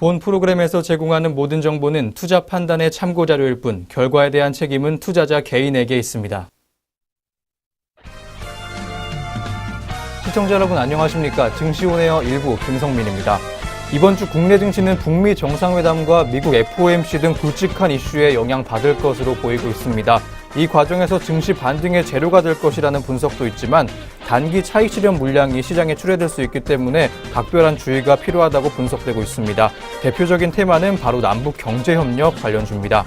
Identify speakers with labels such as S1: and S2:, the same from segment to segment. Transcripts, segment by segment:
S1: 본 프로그램에서 제공하는 모든 정보는 투자 판단의 참고 자료일 뿐 결과에 대한 책임은 투자자 개인에게 있습니다. 시청자 여러분 안녕하십니까? 증시온에어 일부 김성민입니다. 이번 주 국내 증시는 북미 정상회담과 미국 FOMC 등 굵직한 이슈에 영향받을 것으로 보이고 있습니다. 이 과정에서 증시 반등의 재료가 될 것이라는 분석도 있지만 단기 차익 실현 물량이 시장에 출회될 수 있기 때문에 각별한 주의가 필요하다고 분석되고 있습니다. 대표적인 테마는 바로 남북 경제협력 관련주입니다.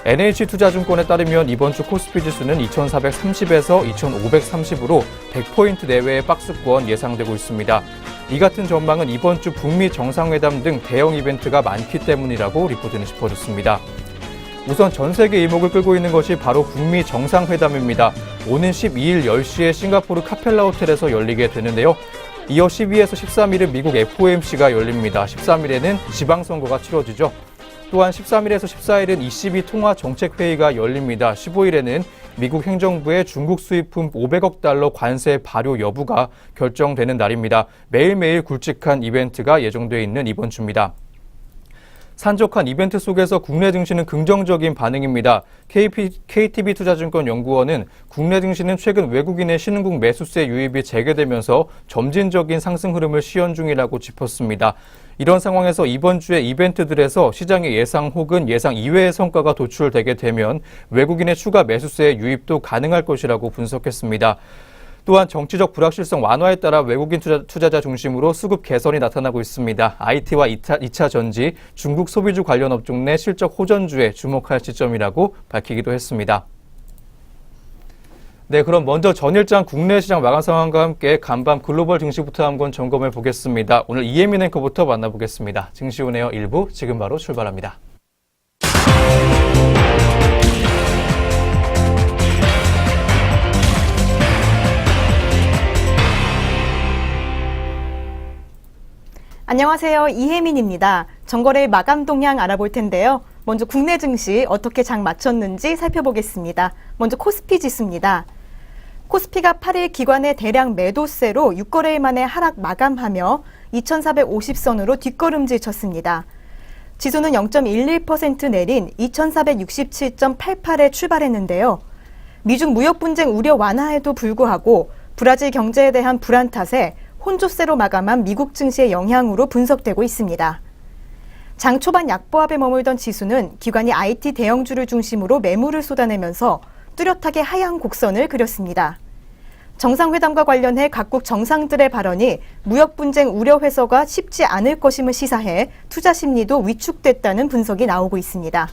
S1: NH투자증권에 따르면 이번 주 코스피 지수는 2430에서 2530으로 100포인트 내외의 박스권 예상되고 있습니다. 이 같은 전망은 이번 주 북미 정상회담 등 대형 이벤트가 많기 때문이라고 리포트는 짚어줬습니다. 우선 전 세계 이목을 끌고 있는 것이 바로 북미 정상회담입니다. 오는 12일 10시에 싱가포르 카펠라 호텔에서 열리게 되는데요. 이어 12에서 13일은 미국 FOMC가 열립니다. 13일에는 지방선거가 치러지죠. 또한 13일에서 14일은 ECB 통화정책회의가 열립니다. 15일에는 미국 행정부의 중국 수입품 500억 달러 관세 발효 여부가 결정되는 날입니다. 매일매일 굵직한 이벤트가 예정되어 있는 이번 주입니다. 산적한 이벤트 속에서 국내 증시는 긍정적인 반응입니다. KTB투자증권 연구원은 국내 증시는 최근 외국인의 신흥국 매수세 유입이 재개되면서 점진적인 상승 흐름을 시현 중이라고 짚었습니다. 이런 상황에서 이번 주에 이벤트들에서 시장의 예상 혹은 예상 이외의 성과가 도출되게 되면 외국인의 추가 매수세 유입도 가능할 것이라고 분석했습니다. 또한 정치적 불확실성 완화에 따라 외국인 투자자 중심으로 수급 개선이 나타나고 있습니다. IT와 2차 전지, 중국 소비주 관련 업종 내 실적 호전주에 주목할 시점이라고 밝히기도 했습니다. 네, 그럼 먼저 전일장 국내 시장 마감 상황과 함께 간밤 글로벌 증시부터 한번 점검해 보겠습니다. 오늘 이혜민 앵커부터 만나보겠습니다. 증시온에어 1부 지금 바로 출발합니다.
S2: 안녕하세요. 이혜민입니다. 전거래 마감 동향 알아볼 텐데요. 먼저 국내 증시 어떻게 장 마쳤는지 살펴보겠습니다. 먼저 코스피 지수입니다. 코스피가 8일 기관의 대량 매도세로 6거래일 만에 하락 마감하며 2450선으로 뒷걸음질 쳤습니다. 지수는 0.11% 내린 2467.88에 출발했는데요. 미중 무역 분쟁 우려 완화에도 불구하고 브라질 경제에 대한 불안 탓에 혼조세로 마감한 미국 증시의 영향으로 분석되고 있습니다. 장 초반 약보합에 머물던 지수는 기관이 IT 대형주를 중심으로 매물을 쏟아내면서 뚜렷하게 하향 곡선을 그렸습니다. 정상회담과 관련해 각국 정상들의 발언이 무역 분쟁 우려 해소가 쉽지 않을 것임을 시사해 투자 심리도 위축됐다는 분석이 나오고 있습니다.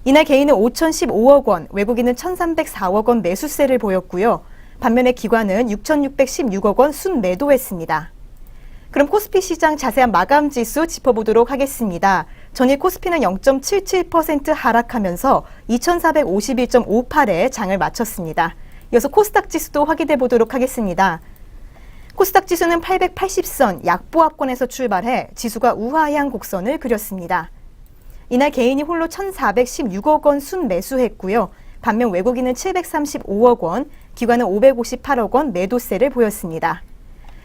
S2: 이날 개인은 5,015억 원, 외국인은 1,304억 원 매수세를 보였고요. 반면에 기관은 6,616억 원 순매도했습니다. 그럼 코스피 시장 자세한 마감 지수 짚어보도록 하겠습니다. 전일 코스피는 0.77% 하락하면서 2,451.58에 장을 마쳤습니다. 이어서 코스닥 지수도 확인해 보도록 하겠습니다. 코스닥 지수는 880선 약보합권에서 출발해 지수가 우하향 곡선을 그렸습니다. 이날 개인이 홀로 1,416억 원 순매수했고요. 반면 외국인은 735억 원, 기관은 558억 원 매도세를 보였습니다.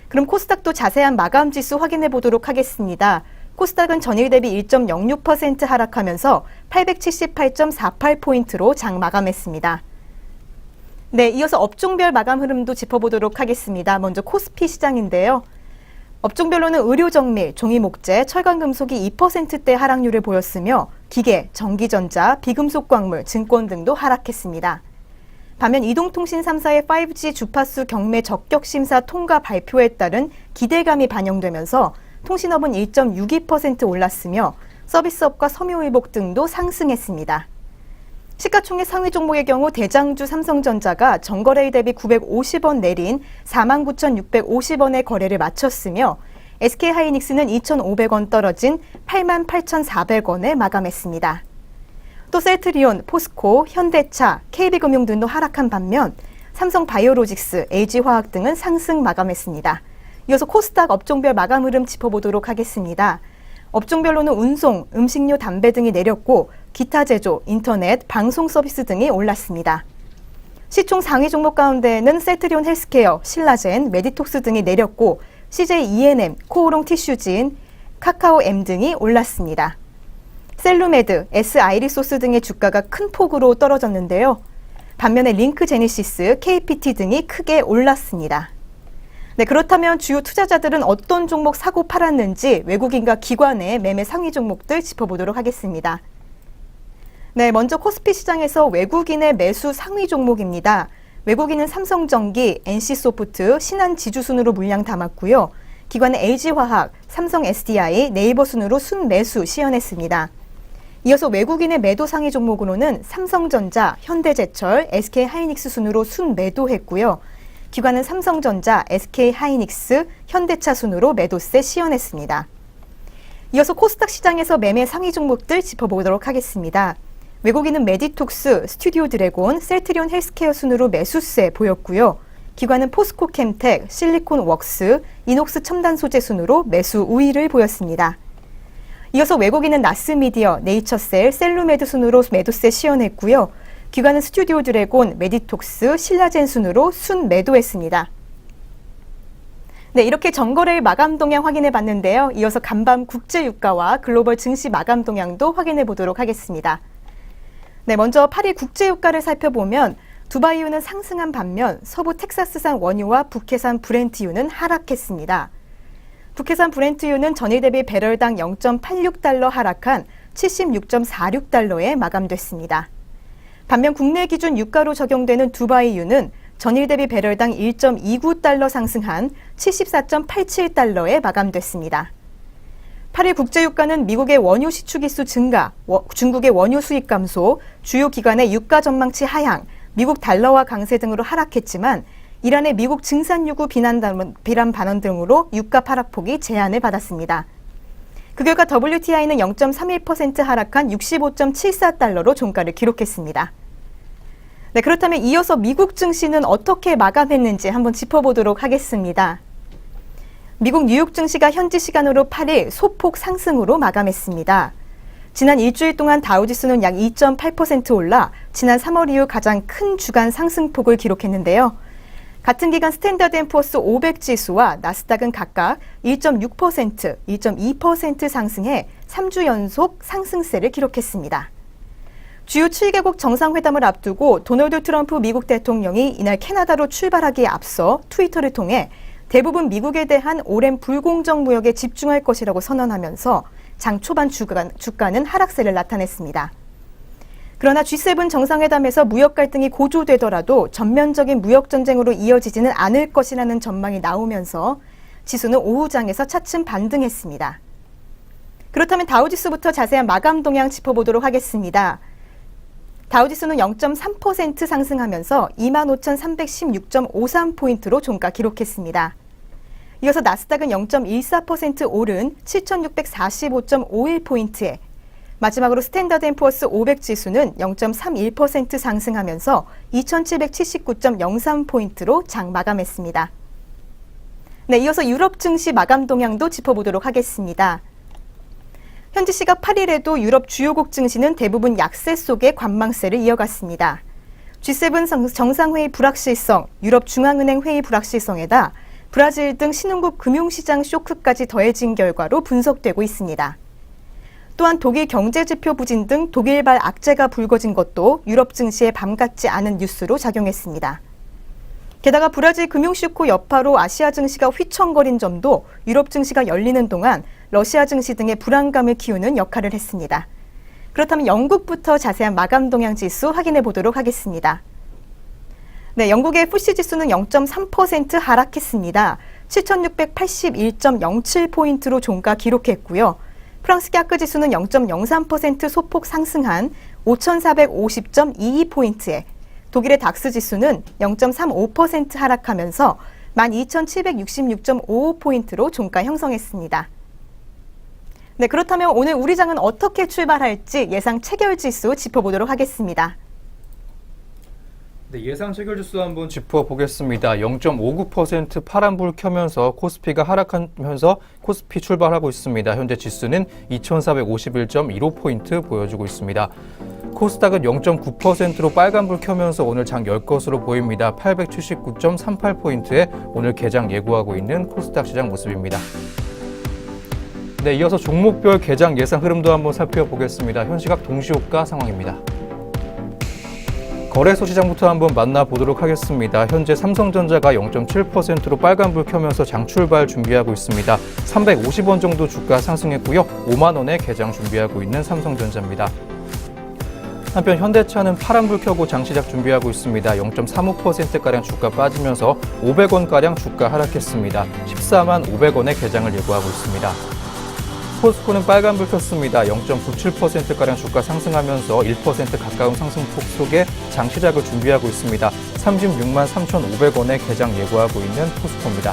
S2: 그럼 코스닥도 자세한 마감 지수 확인해 보도록 하겠습니다. 코스닥은 전일 대비 1.06% 하락하면서 878.48포인트로 장 마감했습니다. 네, 이어서 업종별 마감 흐름도 짚어보도록 하겠습니다. 먼저 코스피 시장인데요. 업종별로는 의료정밀, 종이목재, 철강금속이 2%대 하락률을 보였으며 기계, 전기전자, 비금속광물, 증권 등도 하락했습니다. 반면 이동통신 3사의 5G 주파수 경매 적격심사 통과 발표에 따른 기대감이 반영되면서 통신업은 1.62% 올랐으며 서비스업과 섬유의복 등도 상승했습니다. 시가총액 상위 종목의 경우 대장주 삼성전자가 전거래일 대비 950원 내린 49,650원의 거래를 마쳤으며 SK하이닉스는 2,500원 떨어진 88,400원에 마감했습니다. 또 셀트리온, 포스코, 현대차, KB금융 등도 하락한 반면 삼성바이오로직스, LG화학 등은 상승 마감했습니다. 이어서 코스닥 업종별 마감 흐름 짚어보도록 하겠습니다. 업종별로는 운송, 음식료, 담배 등이 내렸고 기타 제조, 인터넷, 방송 서비스 등이 올랐습니다. 시총 상위 종목 가운데에는 셀트리온 헬스케어, 신라젠, 메디톡스 등이 내렸고 CJ E&M, 코오롱 티슈진, 카카오엠 등이 올랐습니다. 셀루메드, S아이리소스 등의 주가가 큰 폭으로 떨어졌는데요. 반면에 링크 제니시스, KPT 등이 크게 올랐습니다. 네, 그렇다면 주요 투자자들은 어떤 종목 사고 팔았는지 외국인과 기관의 매매 상위 종목들 짚어보도록 하겠습니다. 네, 먼저 코스피 시장에서 외국인의 매수 상위 종목입니다. 외국인은 삼성전기, NC소프트, 신한지주 순으로 물량 담았고요. 기관은 LG화학, 삼성 SDI, 네이버 순으로 순매수 시연했습니다. 이어서 외국인의 매도 상위 종목으로는 삼성전자, 현대제철, SK하이닉스 순으로 순매도했고요. 기관은 삼성전자, SK하이닉스, 현대차 순으로 매도세 시연했습니다. 이어서 코스닥 시장에서 매매 상위 종목들 짚어보도록 하겠습니다. 외국인은 메디톡스, 스튜디오 드래곤, 셀트리온 헬스케어 순으로 매수세 보였고요. 기관은 포스코캠텍, 실리콘웍스, 이녹스 첨단 소재 순으로 매수 우위를 보였습니다. 이어서 외국인은 나스미디어, 네이처셀, 셀루메드 순으로 매도세 시연했고요. 기관은 스튜디오 드래곤, 메디톡스, 신라젠 순으로 순매도했습니다. 네, 이렇게 전거래일 마감 동향 확인해 봤는데요. 이어서 간밤 국제 유가와 글로벌 증시 마감 동향도 확인해 보도록 하겠습니다. 네, 먼저 8일 국제 유가를 살펴보면 두바이유는 상승한 반면 서부 텍사스산 원유와 북해산 브렌트유는 하락했습니다. 북해산 브렌트유는 전일 대비 배럴당 0.86달러 하락한 76.46달러에 마감됐습니다. 반면 국내 기준 유가로 적용되는 두바이유는 전일 대비 배럴당 1.29달러 상승한 74.87달러에 마감됐습니다. 8일 국제유가는 미국의 원유 시추기수 증가, 중국의 원유 수입 감소, 주요 기관의 유가 전망치 하향, 미국 달러화 강세 등으로 하락했지만 이란의 미국 증산 요구 비난 반언 등으로 유가 하락폭이 제한을 받았습니다. 그 결과 WTI는 0.31% 하락한 65.74달러로 종가를 기록했습니다. 네, 그렇다면 이어서 미국 증시는 어떻게 마감했는지 한번 짚어보도록 하겠습니다. 미국 뉴욕 증시가 현지 시간으로 8일 소폭 상승으로 마감했습니다. 지난 일주일 동안 다우지수는 약 2.8% 올라 지난 3월 이후 가장 큰 주간 상승폭을 기록했는데요. 같은 기간 스탠더드앤푸어스 500 지수와 나스닥은 각각 1.6%, 2.2% 상승해 3주 연속 상승세를 기록했습니다. 주요 7개국 정상회담을 앞두고 도널드 트럼프 미국 대통령이 이날 캐나다로 출발하기에 앞서 트위터를 통해 대부분 미국에 대한 오랜 불공정 무역에 집중할 것이라고 선언하면서 장 초반 주가는 하락세를 나타냈습니다. 그러나 G7 정상회담에서 무역 갈등이 고조되더라도 전면적인 무역 전쟁으로 이어지지는 않을 것이라는 전망이 나오면서 지수는 오후장에서 차츰 반등했습니다. 그렇다면 다우지수부터 자세한 마감 동향 짚어보도록 하겠습니다. 다우지수는 0.3% 상승하면서 25,316.53포인트로 종가 기록했습니다. 이어서 나스닥은 0.14% 오른 7,645.51포인트에 마지막으로 스탠더드앤푸어스 500 지수는 0.31% 상승하면서 2,779.03포인트로 장 마감했습니다. 네, 이어서 유럽 증시 마감 동향도 짚어보도록 하겠습니다. 현지 시각 8일에도 유럽 주요국 증시는 대부분 약세 속에 관망세를 이어갔습니다. G7 정상회의 불확실성, 유럽 중앙은행 회의 불확실성에다 브라질 등 신흥국 금융시장 쇼크까지 더해진 결과로 분석되고 있습니다. 또한 독일 경제지표 부진 등 독일발 악재가 불거진 것도 유럽 증시에 밤같지 않은 뉴스로 작용했습니다. 게다가 브라질 금융쇼크 여파로 아시아 증시가 휘청거린 점도 유럽 증시가 열리는 동안 러시아 증시 등의 불안감을 키우는 역할을 했습니다. 그렇다면 영국부터 자세한 마감 동향 지수 확인해 보도록 하겠습니다. 네, 영국의 FTSE 지수는 0.3% 하락했습니다. 7,681.07포인트로 종가 기록했고요. 프랑스 CAC 지수는 0.03% 소폭 상승한 5,450.22포인트에 독일의 닥스 지수는 0.35% 하락하면서 12,766.55포인트로 종가 형성했습니다. 네, 그렇다면 오늘 우리 장은 어떻게 출발할지 예상 체결 지수 짚어보도록 하겠습니다.
S1: 네, 예상 체결 지수 한번 짚어보겠습니다. 0.59% 파란불 켜면서 코스피가 하락하면서 코스피 출발하고 있습니다. 현재 지수는 2,451.15포인트 보여주고 있습니다. 코스닥은 0.9%로 빨간불 켜면서 오늘 장 열 것으로 보입니다. 879.38포인트에 오늘 개장 예고하고 있는 코스닥 시장 모습입니다. 네, 이어서 종목별 개장 예상 흐름도 한번 살펴보겠습니다. 현시각 동시호가 상황입니다. 거래소 시장부터 한번 만나보도록 하겠습니다. 현재 삼성전자가 0.7%로 빨간불 켜면서 장출발 준비하고 있습니다. 350원 정도 주가 상승했고요. 5만 원에 개장 준비하고 있는 삼성전자입니다. 한편 현대차는 파란불 켜고 장시작 준비하고 있습니다. 0.35%가량 주가 빠지면서 500원가량 주가 하락했습니다. 14만 500원에 개장을 예고하고 있습니다. 포스코는 빨간불 켰습니다. 0.97%가량 주가 상승하면서 1% 가까운 상승폭 속에 장시작을 준비하고 있습니다. 36만 3,500원에 개장 예고하고 있는 포스코입니다.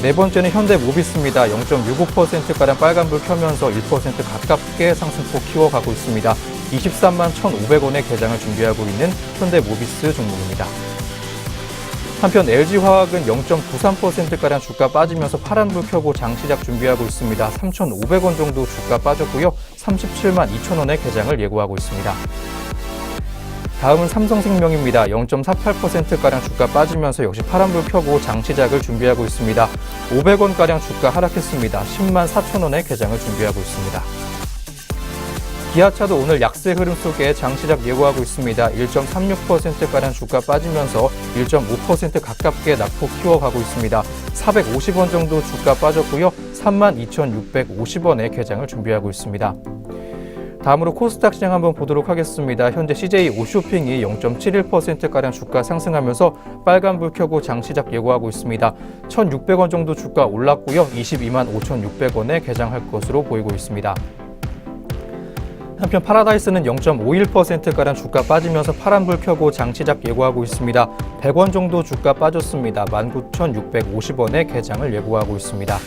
S1: 네 번째는 현대모비스입니다. 0.65%가량 빨간불 켜면서 1% 가깝게 상승폭 키워가고 있습니다. 23만 1,500원에 개장을 준비하고 있는 현대모비스 종목입니다. 한편 LG화학은 0.93%가량 주가 빠지면서 파란불 켜고 장시작 준비하고 있습니다. 3,500원 정도 주가 빠졌고요. 37만 2천원에 개장을 예고하고 있습니다. 다음은 삼성생명입니다. 0.48%가량 주가 빠지면서 역시 파란불 켜고 장시작을 준비하고 있습니다. 500원가량 주가 하락했습니다. 10만 4천원에 개장을 준비하고 있습니다. 기아차도 오늘 약세 흐름 속에 장시작 예고하고 있습니다. 1.36%가량 주가 빠지면서 1.5% 가깝게 낙폭 키워가고 있습니다. 450원 정도 주가 빠졌고요. 32,650원에 개장을 준비하고 있습니다. 다음으로 코스닥 시장 한번 보도록 하겠습니다. 현재 CJ 옷쇼핑이 0.71%가량 주가 상승하면서 빨간불 켜고 장시작 예고하고 있습니다. 1,600원 정도 주가 올랐고요. 22만 5,600원에 개장할 것으로 보이고 있습니다. 한편 파라다이스는 0.51%가량 주가 빠지면서 파란불 켜고 장시작 예고하고 있습니다. 100원 정도 주가 빠졌습니다. 19,650원에 개장을 예고하고 있습니다.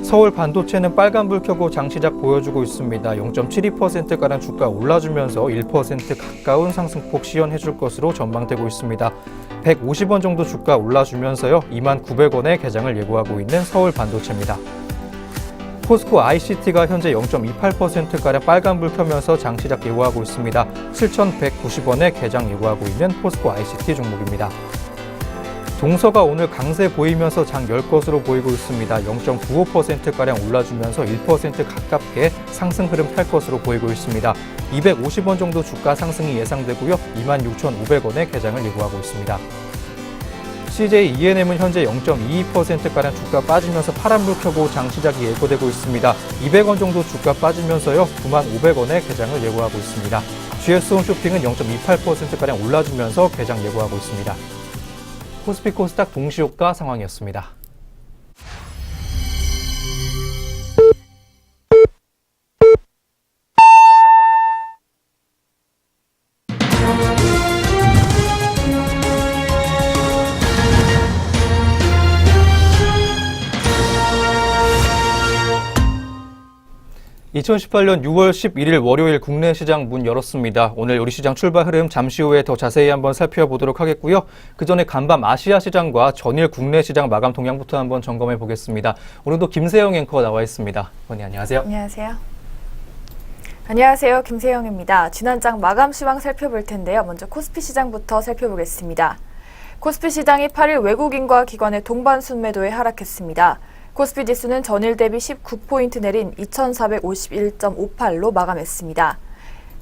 S1: 서울 반도체는 빨간불 켜고 장시작 보여주고 있습니다. 0.72%가량 주가 올라주면서 1% 가까운 상승폭 시현해줄 것으로 전망되고 있습니다. 150원 정도 주가 올라주면서요. 29,900원에 개장을 예고하고 있는 서울 반도체입니다. 포스코 ICT가 현재 0.28%가량 빨간불 켜면서 장시작 예고하고 있습니다. 7,190원에 개장 예고하고 있는 포스코 ICT 종목입니다. 동서가 오늘 강세 보이면서 장 열 것으로 보이고 있습니다. 0.95%가량 올라주면서 1% 가깝게 상승 흐름 탈 것으로 보이고 있습니다. 250원 정도 주가 상승이 예상되고요. 26,500원에 개장을 예고하고 있습니다. CJ ENM은 현재 0.22%가량 주가 빠지면서 파란불 켜고 장시작이 예고되고 있습니다. 200원 정도 주가 빠지면서요. 95,000원에 개장을 예고하고 있습니다. GS홈쇼핑은 0.28%가량 올라주면서 개장 예고하고 있습니다. 코스피 코스닥 동시효과 상황이었습니다. (2018년 6월 11일) 월요일 국내 시장 문 열었습니다. 오늘 우리 시장 출발 흐름 잠시 후에 더 자세히 한번 살펴보도록 하겠고요. 그 전에 간밤 아시아 시장과 전일 국내 시장 마감 동향부터 한번 점검해 보겠습니다. 오늘도 김세영 앵커 나와 있습니다. 언니 안녕하세요.
S3: 안녕하세요. 안녕하세요. 김세영입니다. 지난장 마감 시황 살펴볼 텐데요. 먼저 코스피 시장부터 살펴보겠습니다. 코스피 시장이 8일 외국인과 기관의 동반 순매도에 하락했습니다. 코스피 지수는 전일 대비 19포인트 내린 2,451.58로 마감했습니다.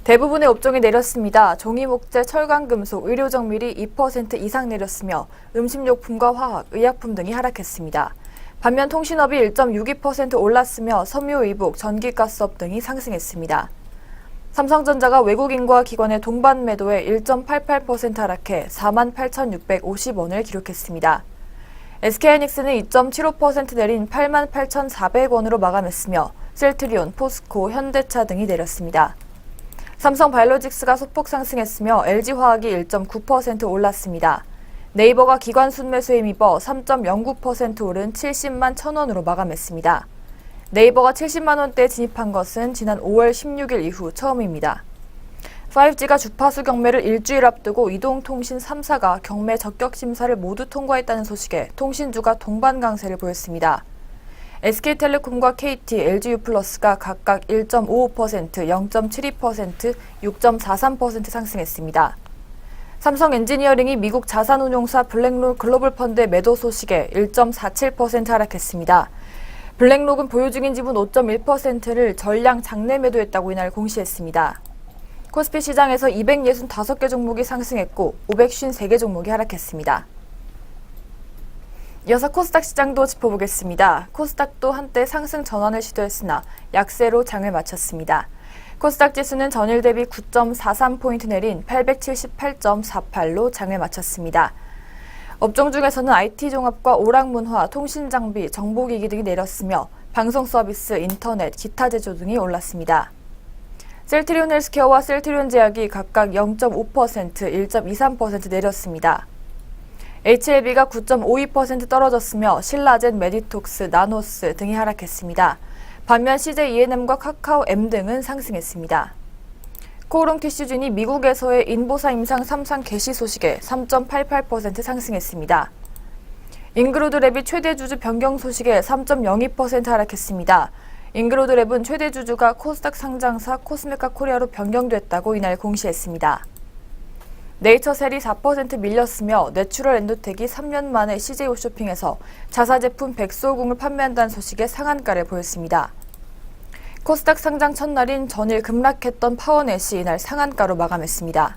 S3: 대부분의 업종이 내렸습니다. 종이목재, 철강금속, 의료정밀이 2% 이상 내렸으며 음식료품과 화학, 의약품 등이 하락했습니다. 반면 통신업이 1.62% 올랐으며 섬유, 이북, 전기가스업 등이 상승했습니다. 삼성전자가 외국인과 기관의 동반 매도에 1.88% 하락해 48,650원을 기록했습니다. SK하이닉스는 2.75% 내린 88,400원으로 마감했으며 셀트리온, 포스코, 현대차 등이 내렸습니다. 삼성바이오로직스가 소폭 상승했으며 LG화학이 1.9% 올랐습니다. 네이버가 기관 순매수에 힘입어 3.09% 오른 70만 1,000원으로 마감했습니다. 네이버가 70만 원대에 진입한 것은 지난 5월 16일 이후 처음입니다. 5G가 주파수 경매를 일주일 앞두고 이동통신 3사가 경매 적격 심사를 모두 통과했다는 소식에 통신주가 동반 강세를 보였습니다. SK텔레콤과 KT, LG유플러스가 각각 1.55%, 0.72%, 6.43% 상승했습니다. 삼성엔지니어링이 미국 자산운용사 블랙롤 글로벌 펀드의 매도 소식에 1.47% 하락했습니다. 블랙록은 보유 중인 지분 5.1%를 전량 장내 매도했다고 이날 공시했습니다. 코스피 시장에서 265개 종목이 상승했고 553개 종목이 하락했습니다. 이어서 코스닥 시장도 짚어보겠습니다. 코스닥도 한때 상승 전환을 시도했으나 약세로 장을 마쳤습니다. 코스닥 지수는 전일 대비 9.43포인트 내린 878.48로 장을 마쳤습니다. 업종 중에서는 IT 종합과 오락문화, 통신장비, 정보기기 등이 내렸으며 방송 서비스, 인터넷, 기타 제조 등이 올랐습니다. 셀트리온 헬스케어와 셀트리온 제약이 각각 0.5%, 1.23% 내렸습니다. HLB가 9.52% 떨어졌으며 신라젠, 메디톡스, 나노스 등이 하락했습니다. 반면 CJ E&M과 카카오 M 등은 상승했습니다. 코오롱 티슈진이 미국에서의 인보사 임상 3상 개시 소식에 3.88% 상승했습니다. 잉그로드랩이 최대 주주 변경 소식에 3.02% 하락했습니다. 잉그로드랩은 최대 주주가 코스닥 상장사 코스메카 코리아로 변경됐다고 이날 공시했습니다. 네이처셀이 4% 밀렸으며 내추럴 엔도텍이 3년 만에 CJ 홈쇼핑에서 자사 제품 백수호궁을 판매한다는 소식에 상한가를 보였습니다. 코스닥 상장 첫날인 전일 급락했던 파워넷이 이날 상한가로 마감했습니다.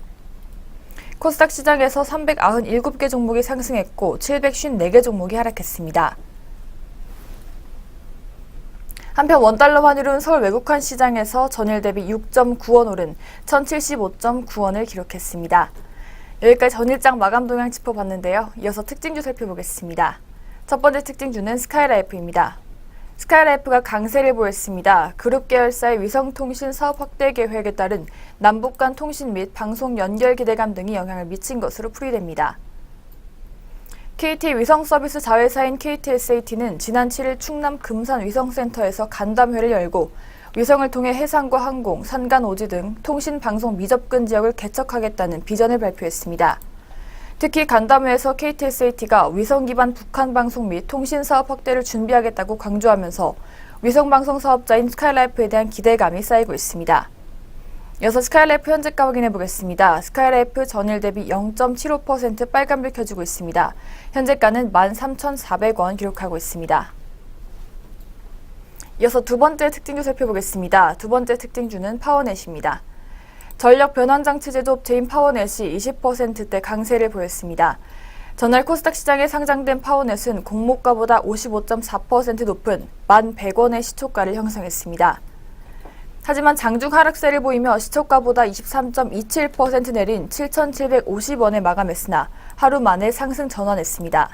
S3: 코스닥 시장에서 397개 종목이 상승했고 754개 종목이 하락했습니다. 한편 원달러 환율은 서울 외국환 시장에서 전일 대비 6.9원 오른 1075.9원을 기록했습니다. 여기까지 전일장 마감 동향 짚어봤는데요. 이어서 특징주 살펴보겠습니다. 첫 번째 특징주는 스카이라이프입니다. 스카이라이프가 강세를 보였습니다. 그룹 계열사의 위성통신 사업 확대 계획에 따른 남북 간 통신 및 방송 연결 기대감 등이 영향을 미친 것으로 풀이됩니다. KT 위성서비스 자회사인 KTSAT는 지난 7일 충남 금산 위성센터에서 간담회를 열고 위성을 통해 해상과 항공, 산간 오지 등 통신 방송 미접근 지역을 개척하겠다는 비전을 발표했습니다. 특히 간담회에서 KTSAT가 위성 기반 북한 방송 및 통신 사업 확대를 준비하겠다고 강조하면서 위성 방송 사업자인 스카이라이프에 대한 기대감이 쌓이고 있습니다. 이어서 스카이라이프 현재가 확인해 보겠습니다. 스카이라이프 전일 대비 0.75% 빨간불 켜지고 있습니다. 현재가는 13,400원 기록하고 있습니다. 이어서 두 번째 특징주 살펴보겠습니다. 두 번째 특징주는 파워넷입니다. 전력 변환장치 제조업체인 파워넷이 20%대 강세를 보였습니다. 전날 코스닥 시장에 상장된 파워넷은 공모가보다 55.4% 높은 1,100원의 시초가를 형성했습니다. 하지만 장중 하락세를 보이며 시초가보다 23.27% 내린 7,750원에 마감했으나 하루 만에 상승 전환했습니다.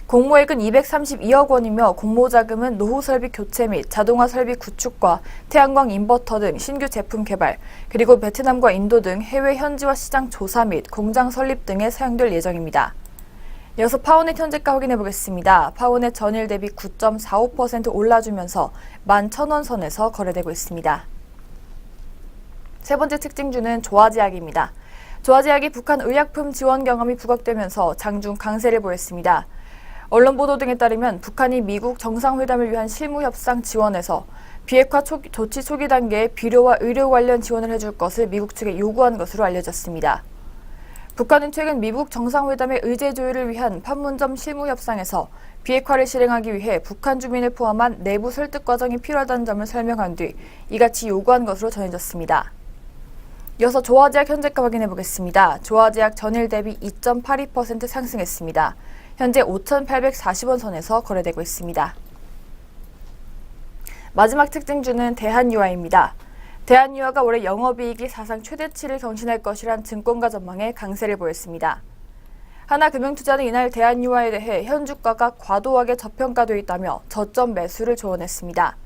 S3: 공모액은 232억 원이며 공모자금은 노후 설비 교체 및 자동화 설비 구축과 태양광 인버터 등 신규 제품 개발, 그리고 베트남과 인도 등 해외 현지화 시장 조사 및 공장 설립 등에 사용될 예정입니다. 이어서 파워넷 현재가 확인해 보겠습니다. 파워넷 전일 대비 9.45% 올라주면서 11,000원 선에서 거래되고 있습니다. 세 번째 특징주는 조화제약입니다. 조화제약이 북한 의약품 지원 경험이 부각되면서 장중 강세를 보였습니다. 언론 보도 등에 따르면 북한이 미국 정상회담을 위한 실무 협상 지원에서 비핵화 조치 초기 단계에 비료와 의료 관련 지원을 해줄 것을 미국 측에 요구한 것으로 알려졌습니다. 북한은 최근 미국 정상회담의 의제 조율을 위한 판문점 실무 협상에서 비핵화를 실행하기 위해 북한 주민을 포함한 내부 설득 과정이 필요하다는 점을 설명한 뒤 이같이 요구한 것으로 전해졌습니다. 이어서 조화제약 현재가 확인해 보겠습니다. 조화제약 전일 대비 2.82% 상승했습니다. 현재 5,840원 선에서 거래되고 있습니다. 마지막 특징주는 대한유화입니다. 대한유화가 올해 영업이익이 사상 최대치를 경신할 것이란 증권가 전망에 강세를 보였습니다. 하나금융투자는 이날 대한유화에 대해 현주가가 과도하게 저평가되어 있다며 저점 매수를 조언했습니다.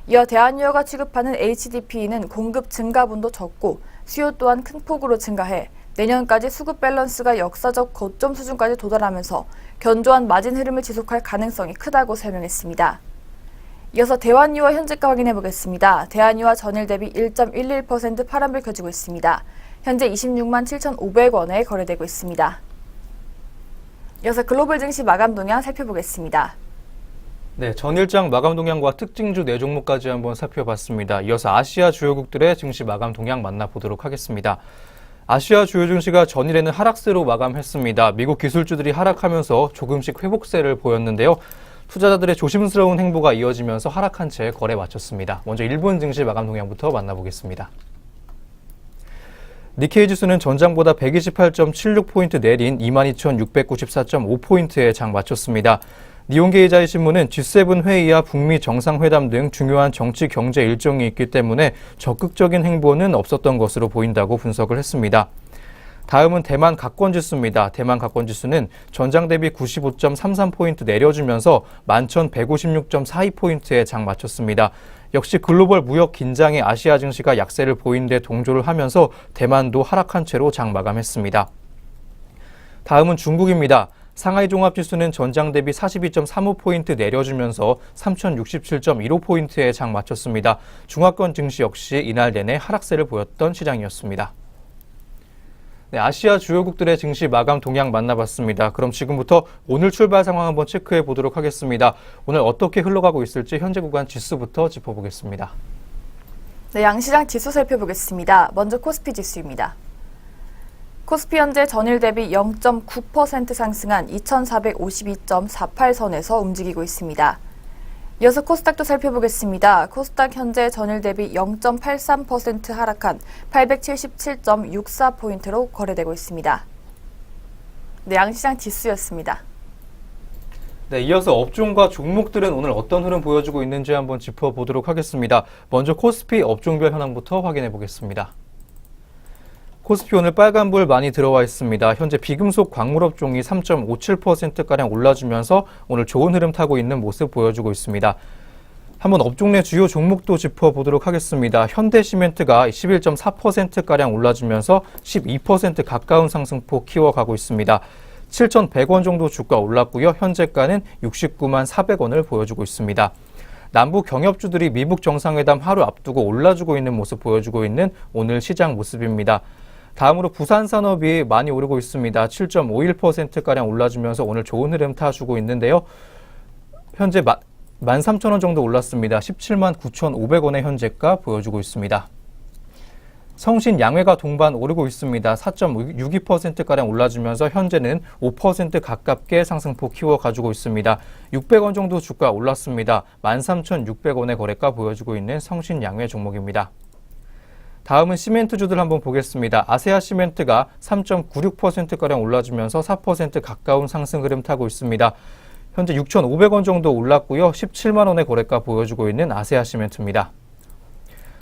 S3: 이어 대한유화가 취급하는 HDPE는 공급 증가분도 적고 수요 또한 큰 폭으로 증가해 내년까지 수급 밸런스가 역사적 고점 수준까지 도달하면서 견조한 마진 흐름을 지속할 가능성이 크다고 설명했습니다. 이어서 대한유화 현재가 확인해 보겠습니다. 대한유화 전일 대비 1.11% 파란불 켜지고 있습니다. 현재 26만 7,500원에 거래되고 있습니다. 이어서 글로벌 증시 마감 동향 살펴보겠습니다.
S1: 네, 전일장 마감 동향과 특징주 4종목까지 한번 살펴봤습니다. 이어서 아시아 주요국들의 증시 마감 동향 만나보도록 하겠습니다. 아시아 주요 증시가 전일에는 하락세로 마감했습니다. 미국 기술주들이 하락하면서 조금씩 회복세를 보였는데요. 투자자들의 조심스러운 행보가 이어지면서 하락한 채 거래 마쳤습니다. 먼저 일본 증시 마감 동향부터 만나보겠습니다. 니케이 지수는 전장보다 128.76포인트 내린 22,694.5포인트에 장 마쳤습니다. 니혼게이자이 신문은 G7 회의와 북미 정상회담 등 중요한 정치 경제 일정이 있기 때문에 적극적인 행보는 없었던 것으로 보인다고 분석을 했습니다. 다음은 대만 각권지수입니다. 대만 각권지수는 전장 대비 95.33포인트 내려주면서 11,156.42포인트에 장 마쳤습니다. 역시 글로벌 무역 긴장에 아시아 증시가 약세를 보인 데 동조를 하면서 대만도 하락한 채로 장 마감했습니다. 다음은 중국입니다. 상하이 종합지수는 전장 대비 42.35포인트 내려주면서 3,067.15포인트에 장 마쳤습니다. 중화권 증시 역시 이날 내내 하락세를 보였던 시장이었습니다. 네, 아시아 주요국들의 증시 마감 동향 만나봤습니다. 그럼 지금부터 오늘 출발 상황 한번 체크해 보도록 하겠습니다. 오늘 어떻게 흘러가고 있을지 현재 구간 지수부터 짚어보겠습니다.
S3: 네, 양시장 지수 살펴보겠습니다. 먼저 코스피 지수입니다. 코스피 현재 전일 대비 0.9% 상승한 2452.48선에서 움직이고 있습니다. 이어서 코스닥도 살펴보겠습니다. 코스닥 현재 전일 대비 0.83% 하락한 877.64포인트로 거래되고 있습니다. 네, 양시장 지수였습니다.
S1: 네, 이어서 업종과 종목들은 오늘 어떤 흐름 보여주고 있는지 한번 짚어보도록 하겠습니다. 먼저 코스피 업종별 현황부터 확인해 보겠습니다. 코스피 오늘 빨간불 많이 들어와 있습니다. 현재 비금속 광물업종이 3.57%가량 올라주면서 오늘 좋은 흐름 타고 있는 모습 보여주고 있습니다. 한번 업종 내 주요 종목도 짚어보도록 하겠습니다. 현대시멘트가 11.4%가량 올라주면서 12% 가까운 상승폭 키워가고 있습니다. 7,100원 정도 주가 올랐고요. 현재가는 69만 400원을 보여주고 있습니다. 남북 경협주들이 미북 정상회담 하루 앞두고 올라주고 있는 모습 보여주고 있는 오늘 시장 모습입니다. 다음으로 부산산업이 많이 오르고 있습니다. 7.51%가량 올라주면서 오늘 좋은 흐름 타주고 있는데요. 현재 13,000원 정도 올랐습니다. 17만 9,500원의 현재가 보여주고 있습니다. 성신양회가 동반 오르고 있습니다. 4.62%가량 올라주면서 현재는 5% 가깝게 상승폭 키워가지고 있습니다. 600원 정도 주가 올랐습니다. 13,600원의 거래가 보여주고 있는 성신양회 종목입니다. 다음은 시멘트주들 한번 보겠습니다. 아세아 시멘트가 3.96%가량 올라주면서 4% 가까운 상승 흐름 타고 있습니다. 현재 6,500원 정도 올랐고요. 17만 원의 거래가 보여주고 있는 아세아 시멘트입니다.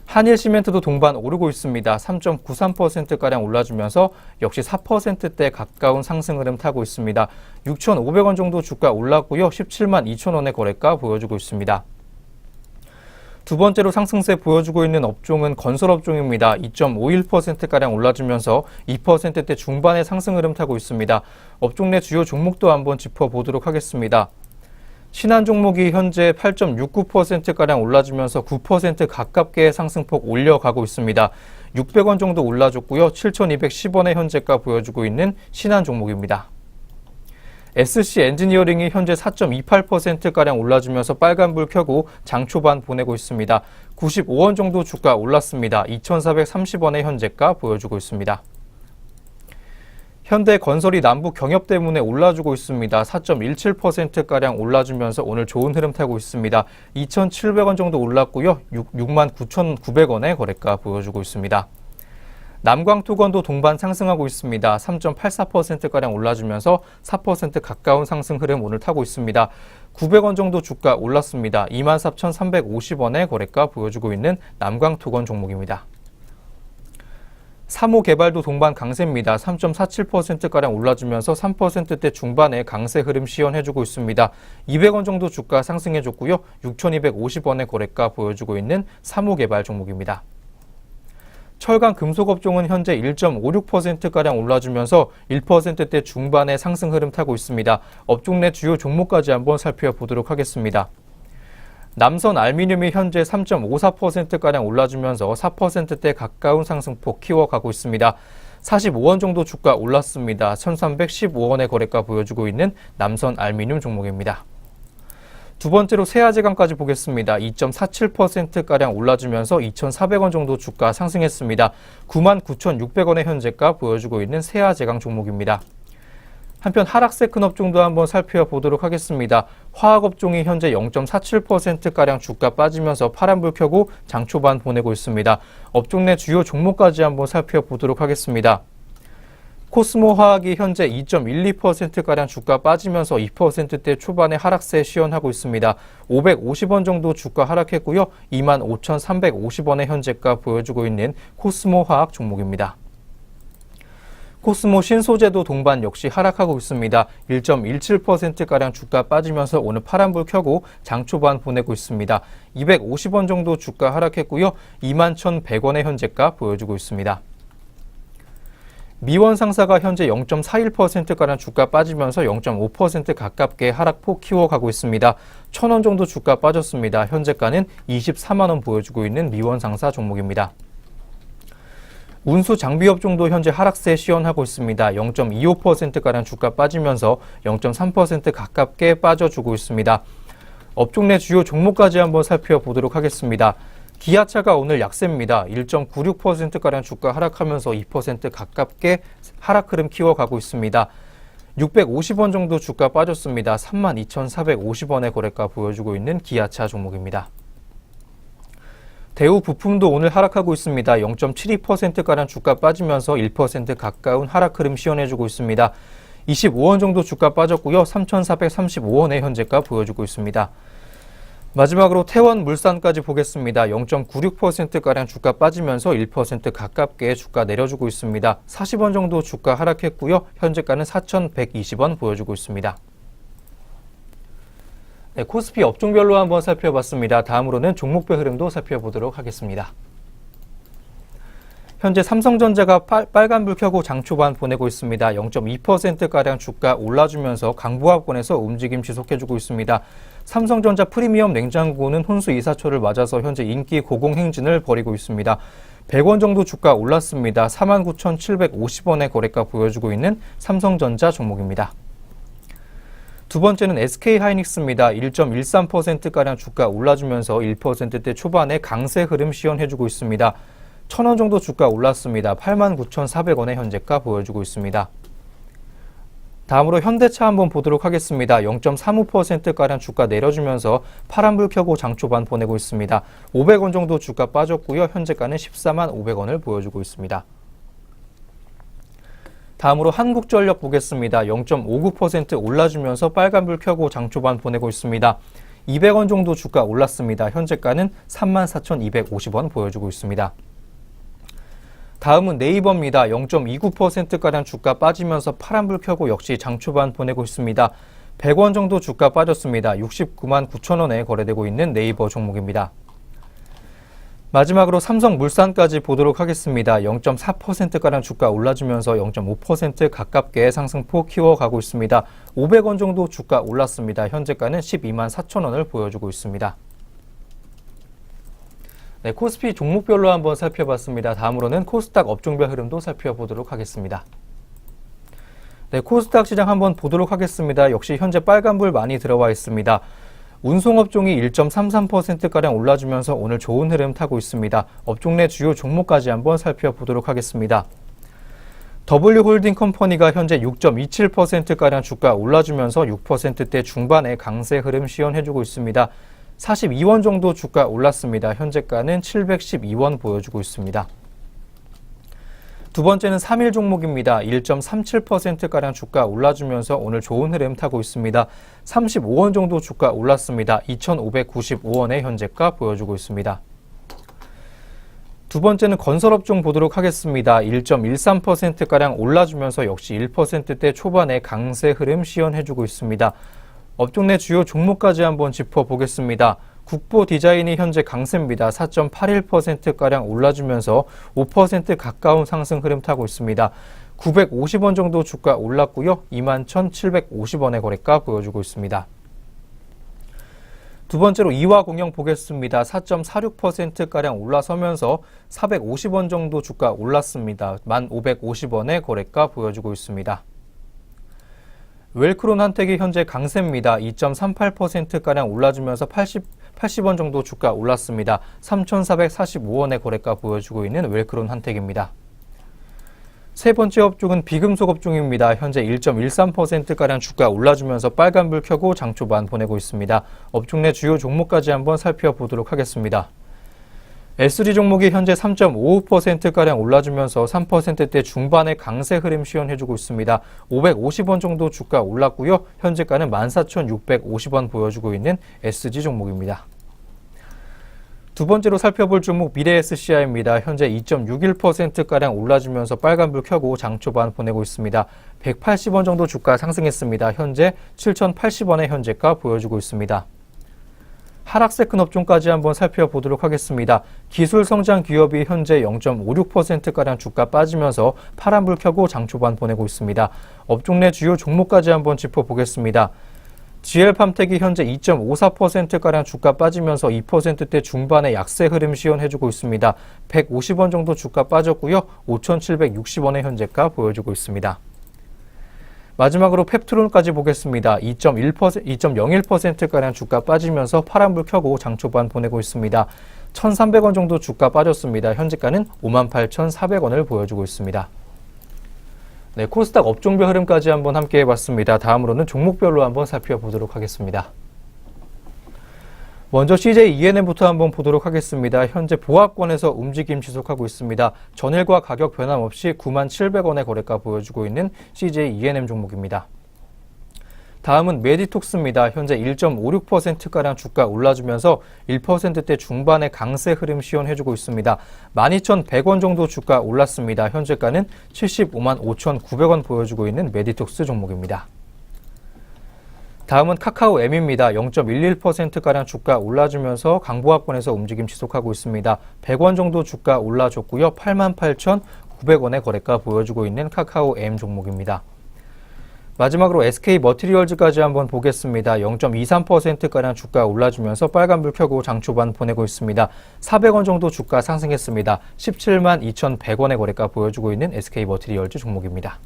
S1: 한일 시멘트도 동반 오르고 있습니다. 3.93%가량 올라주면서 역시 4%대 가까운 상승 흐름 타고 있습니다. 6,500원 정도 주가 올랐고요. 17만 2천 원의 거래가 보여주고 있습니다. 두 번째로 상승세 보여주고 있는 업종은 건설업종입니다. 2.51%가량 올라주면서 2%대 중반의 상승 흐름 타고 있습니다. 업종 내 주요 종목도 한번 짚어보도록 하겠습니다. 신한 종목이 현재 8.69%가량 올라주면서 9% 가깝게 상승폭 올려가고 있습니다. 600원 정도 올라줬고요. 7,210원의 현재가 보여주고 있는 신한 종목입니다. SC 엔지니어링이 현재 4.28%가량 올라주면서 빨간불 켜고 장 초반 보내고 있습니다. 95원 정도 주가 올랐습니다. 2,430원의 현재가 보여주고 있습니다. 현대건설이 남북 경협 때문에 올라주고 있습니다. 4.17%가량 올라주면서 오늘 좋은 흐름 타고 있습니다. 2,700원 정도 올랐고요. 69,900원의 거래가 보여주고 있습니다. 남광토건도 동반 상승하고 있습니다. 3.84%가량 올라주면서 4% 가까운 상승 흐름 오늘 타고 있습니다. 900원 정도 주가 올랐습니다. 24,350원의 거래가 보여주고 있는 남광토건 종목입니다. 사모개발도 동반 강세입니다. 3.47%가량 올라주면서 3%대 중반의 강세 흐름 시연해주고 있습니다. 200원 정도 주가 상승해줬고요. 6,250원의 거래가 보여주고 있는 사모개발 종목입니다. 철강 금속업종은 현재 1.56%가량 올라주면서 1%대 중반의 상승 흐름 타고 있습니다. 업종 내 주요 종목까지 한번 살펴보도록 하겠습니다. 남선 알미늄이 현재 3.54%가량 올라주면서 4%대 가까운 상승폭 키워가고 있습니다. 45원 정도 주가 올랐습니다. 1,315원의 거래가 보여주고 있는 남선 알미늄 종목입니다. 두 번째로 세아제강까지 보겠습니다. 2.47%가량 올라주면서 2,400원 정도 주가 상승했습니다. 99,600원의 현재가 보여주고 있는 세아제강 종목입니다. 한편 하락세 큰 업종도 한번 살펴보도록 하겠습니다. 화학업종이 현재 0.47%가량 주가 빠지면서 파란불 켜고 장 초반 보내고 있습니다. 업종 내 주요 종목까지 한번 살펴보도록 하겠습니다. 코스모화학이 현재 2.12%가량 주가 빠지면서 2%대 초반의 하락세 시연하고 있습니다. 550원 정도 주가 하락했고요. 25,350원의 현재가 보여주고 있는 코스모화학 종목입니다. 코스모 신소재도 동반 역시 하락하고 있습니다. 1.17%가량 주가 빠지면서 오늘 파란불 켜고 장 초반 보내고 있습니다. 250원 정도 주가 하락했고요. 21,100원의 현재가 보여주고 있습니다. 미원상사가 현재 0.41%가량 주가 빠지면서 0.5% 가깝게 하락폭 키워가고 있습니다. 1,000원 정도 주가 빠졌습니다. 현재가는 24만원 보여주고 있는 미원상사 종목입니다. 운수 장비업종도 현재 하락세 시연하고 있습니다. 0.25%가량 주가 빠지면서 0.3% 가깝게 빠져주고 있습니다. 업종 내 주요 종목까지 한번 살펴보도록 하겠습니다. 기아차가 오늘 약세입니다. 1.96%가량 주가 하락하면서 2% 가깝게 하락 흐름 키워가고 있습니다. 650원 정도 주가 빠졌습니다. 32,450원의 거래가 보여주고 있는 기아차 종목입니다. 대우 부품도 오늘 하락하고 있습니다. 0.72%가량 주가 빠지면서 1% 가까운 하락 흐름 시연해주고 있습니다. 25원 정도 주가 빠졌고요. 3,435원의 현재가 보여주고 있습니다. 마지막으로 태원물산까지 보겠습니다. 0.96%가량 주가 빠지면서 1% 가깝게 주가 내려주고 있습니다. 40원 정도 주가 하락했고요. 현재가는 4,120원 보여주고 있습니다. 네, 코스피 업종별로 한번 살펴봤습니다. 다음으로는 종목별 흐름도 살펴보도록 하겠습니다. 현재 삼성전자가 빨간불 켜고 장 초반 보내고 있습니다. 0.2%가량 주가 올라주면서 강보합권에서 움직임 지속해주고 있습니다. 삼성전자 프리미엄 냉장고는 혼수 이사초를 맞아서 현재 인기 고공행진을 벌이고 있습니다. 100원 정도 주가 올랐습니다. 49,750원의 거래가 보여주고 있는 삼성전자 종목입니다. 두 번째는 SK하이닉스입니다. 1.13%가량 주가 올라주면서 1%대 초반의 강세 흐름 시연해주고 있습니다. 1,000원 정도 주가 올랐습니다. 89,400원의 현재가 보여주고 있습니다. 다음으로 현대차 한번 보도록 하겠습니다. 0.35%가량 주가 내려주면서 파란불 켜고 장 초반 보내고 있습니다. 500원 정도 주가 빠졌고요. 현재가는 14만 500원을 보여주고 있습니다. 다음으로 한국전력 보겠습니다. 0.59% 올라주면서 빨간불 켜고 장 초반 보내고 있습니다. 200원 정도 주가 올랐습니다. 현재가는 34,250원 보여주고 있습니다. 다음은 네이버입니다. 0.29%가량 주가 빠지면서 파란불 켜고 역시 장 초반 보내고 있습니다. 100원 정도 주가 빠졌습니다. 69만 9천원에 거래되고 있는 네이버 종목입니다. 마지막으로 삼성물산까지 보도록 하겠습니다. 0.4%가량 주가 올라주면서 0.5% 가깝게 상승폭 키워가고 있습니다. 500원 정도 주가 올랐습니다. 현재가는 12만 4천원을 보여주고 있습니다. 네, 코스피 종목별로 한번 살펴봤습니다. 다음으로는 코스닥 업종별 흐름도 살펴보도록 하겠습니다. 네, 코스닥 시장 한번 보도록 하겠습니다. 역시 현재 빨간불 많이 들어와 있습니다. 운송업종이 1.33%가량 올라주면서 오늘 좋은 흐름 타고 있습니다. 업종 내 주요 종목까지 한번 살펴보도록 하겠습니다. W홀딩컴퍼니가 현재 6.27%가량 주가 올라주면서 6%대 중반의 강세 흐름 시연해주고 있습니다. 42원 정도 주가 올랐습니다. 현재가는 712원 보여주고 있습니다. 두 번째는 3일 종목입니다. 1.37%가량 주가 올라주면서 오늘 좋은 흐름 타고 있습니다. 35원 정도 주가 올랐습니다. 2,595원의 현재가 보여주고 있습니다. 두 번째는 건설업종 보도록 하겠습니다. 1.13%가량 올라주면서 역시 1%대 초반의 강세 흐름 시연해주고 있습니다. 업종 내 주요 종목까지 한번 짚어보겠습니다. 국보 디자인이 현재 강세입니다. 4.81%가량 올라주면서 5% 가까운 상승 흐름 타고 있습니다. 950원 정도 주가 올랐고요. 21,750원의 거래가 보여주고 있습니다. 두 번째로 이화공영 보겠습니다. 4.46%가량 올라서면서 450원 정도 주가 올랐습니다. 1,550원의 거래가 보여주고 있습니다. 웰크론 한택이 현재 강세입니다. 2.38%가량 올라주면서 80원 정도 주가 올랐습니다. 3,445원의 거래가 보여주고 있는 웰크론 한택입니다. 세 번째 업종은 비금속 업종입니다. 현재 1.13%가량 주가 올라주면서 빨간불 켜고 장 초반 보내고 있습니다. 업종 내 주요 종목까지 한번 살펴보도록 하겠습니다. SG 종목이 현재 3.55%가량 올라주면서 3%대 중반의 강세 흐름 시연해주고 있습니다. 550원 정도 주가 올랐고요. 현재가는 14,650원 보여주고 있는 SG 종목입니다. 두 번째로 살펴볼 종목 미래SCI입니다. 현재 2.61%가량 올라주면서 빨간불 켜고 장 초반 보내고 있습니다. 180원 정도 주가 상승했습니다. 현재 7,080원의 현재가 보여주고 있습니다. 하락세 큰 업종까지 한번 살펴보도록 하겠습니다. 기술 성장 기업이 현재 0.56%가량 주가 빠지면서 파란불 켜고 장 초반 보내고 있습니다. 업종 내 주요 종목까지 한번 짚어보겠습니다. GL팜텍이 현재 2.54%가량 주가 빠지면서 2%대 중반의 약세 흐름 시연해주고 있습니다. 150원 정도 주가 빠졌고요. 5,760원의 현재가 보여주고 있습니다. 마지막으로 펩트론까지 보겠습니다. 2.01%가량 주가 빠지면서 파란불 켜고 장 초반 보내고 있습니다. 1,300원 정도 주가 빠졌습니다. 현재가는 58,400원을 보여주고 있습니다. 네, 코스닥 업종별 흐름까지 한번 함께 해봤습니다. 다음으로는 종목별로 한번 살펴보도록 하겠습니다. 먼저 CJ ENM부터 한번 보도록 하겠습니다. 현재 보합권에서 움직임 지속하고 있습니다. 전일과 가격 변함없이 97,000원의 거래가 보여주고 있는 CJ ENM 종목입니다. 다음은 메디톡스입니다. 현재 1.56%가량 주가 올라주면서 1%대 중반의 강세 흐름 시연해주고 있습니다. 12,100원 정도 주가 올랐습니다. 현재가는 755,900원 보여주고 있는 메디톡스 종목입니다. 다음은 카카오M입니다. 0.11%가량 주가 올라주면서 강보합권에서 움직임 지속하고 있습니다. 100원 정도 주가 올라줬고요. 88,900원의 거래가 보여주고 있는 카카오M 종목입니다. 마지막으로 SK머티리얼즈까지 한번 보겠습니다. 0.23%가량 주가 올라주면서 빨간불 켜고 장 초반 보내고 있습니다. 400원 정도 주가 상승했습니다. 172,100원의 거래가 보여주고 있는 SK머티리얼즈 종목입니다.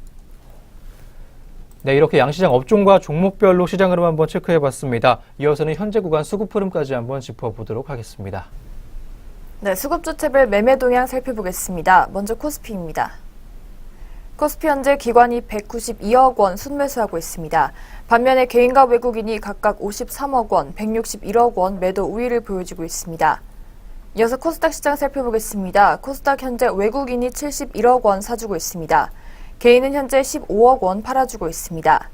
S1: 네, 이렇게 양시장 업종과 종목별로 시장 흐름 한번 체크해봤습니다. 이어서는 현재 구간 수급 흐름까지 한번 짚어보도록 하겠습니다.
S3: 네, 수급주체별 매매 동향 살펴보겠습니다. 먼저 코스피입니다. 코스피 현재 기관이 192억 원 순매수하고 있습니다. 반면에 개인과 외국인이 각각 53억 원, 161억 원 매도 우위를 보여주고 있습니다. 이어서 코스닥 시장 살펴보겠습니다. 코스닥 현재 외국인이 71억 원 사주고 있습니다. 개인은 현재 15억 원 팔아주고 있습니다.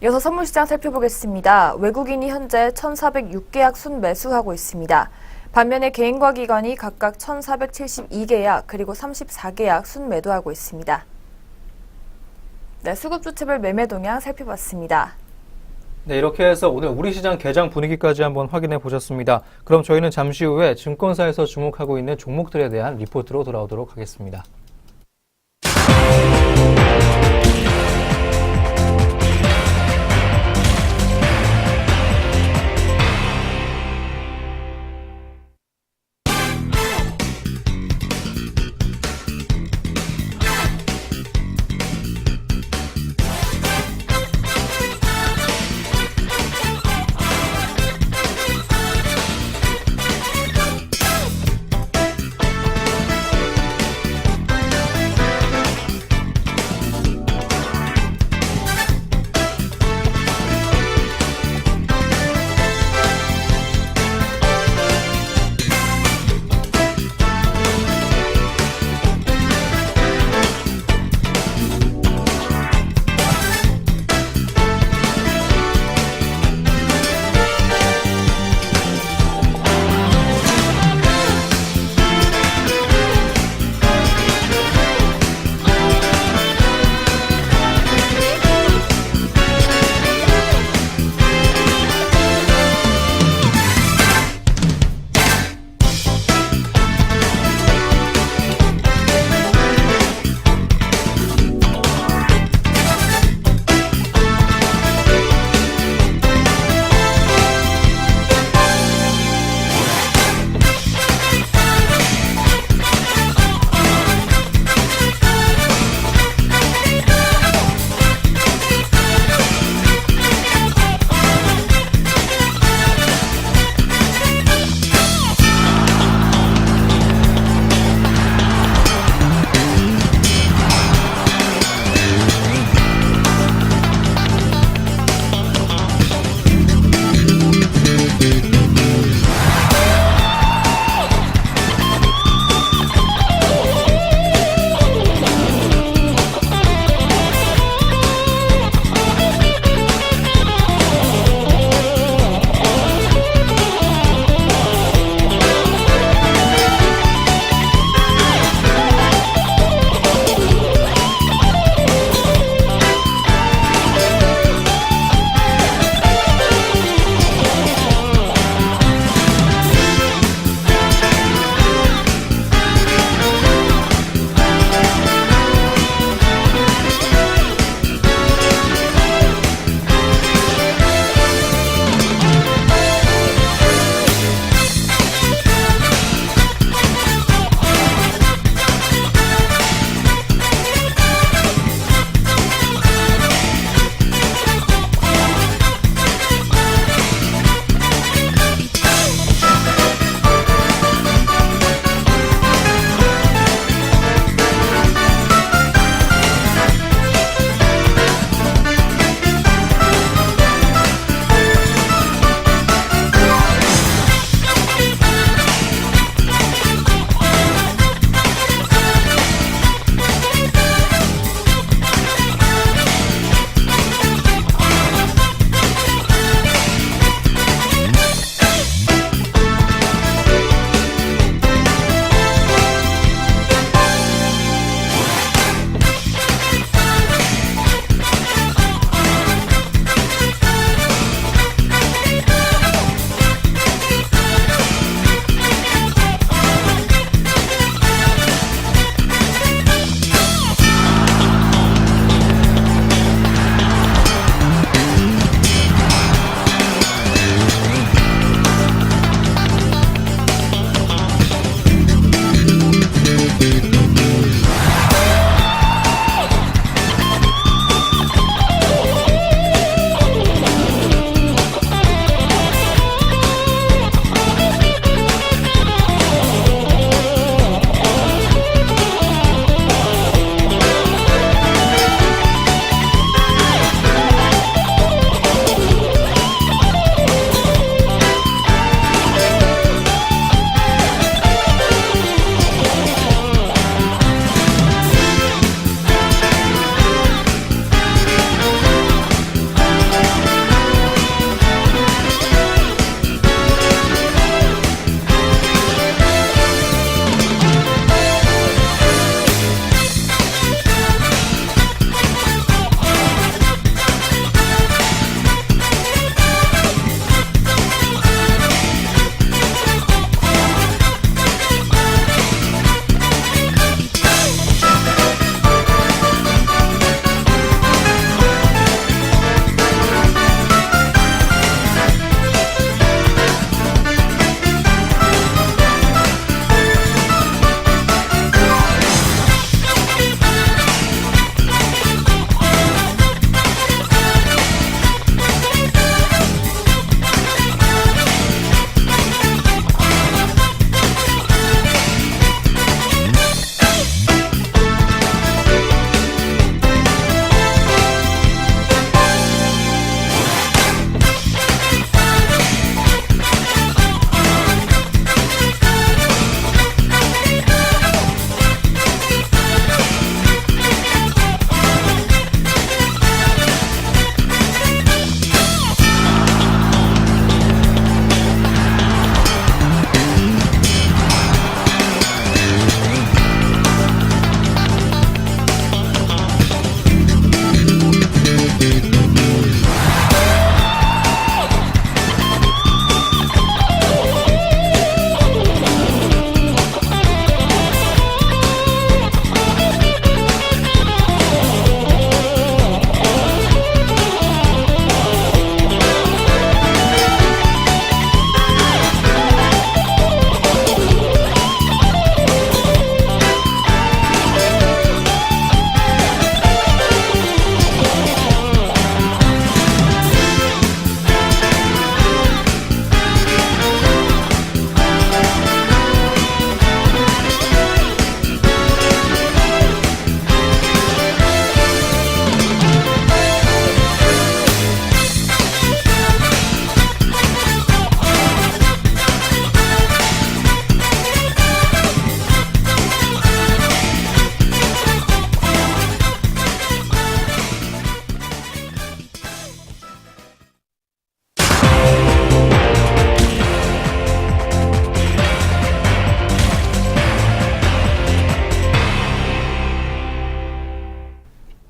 S3: 이어서 선물시장 살펴보겠습니다. 외국인이 현재 1,406계약 순매수하고 있습니다. 반면에 개인과 기관이 각각 1,472계약 그리고 34계약 순매도하고 있습니다. 네, 수급주체별 매매 동향 살펴봤습니다.
S1: 네, 이렇게 해서 오늘 우리 시장 개장 분위기까지 한번 확인해 보셨습니다. 그럼 저희는 잠시 후에 증권사에서 주목하고 있는 종목들에 대한 리포트로 돌아오도록 하겠습니다.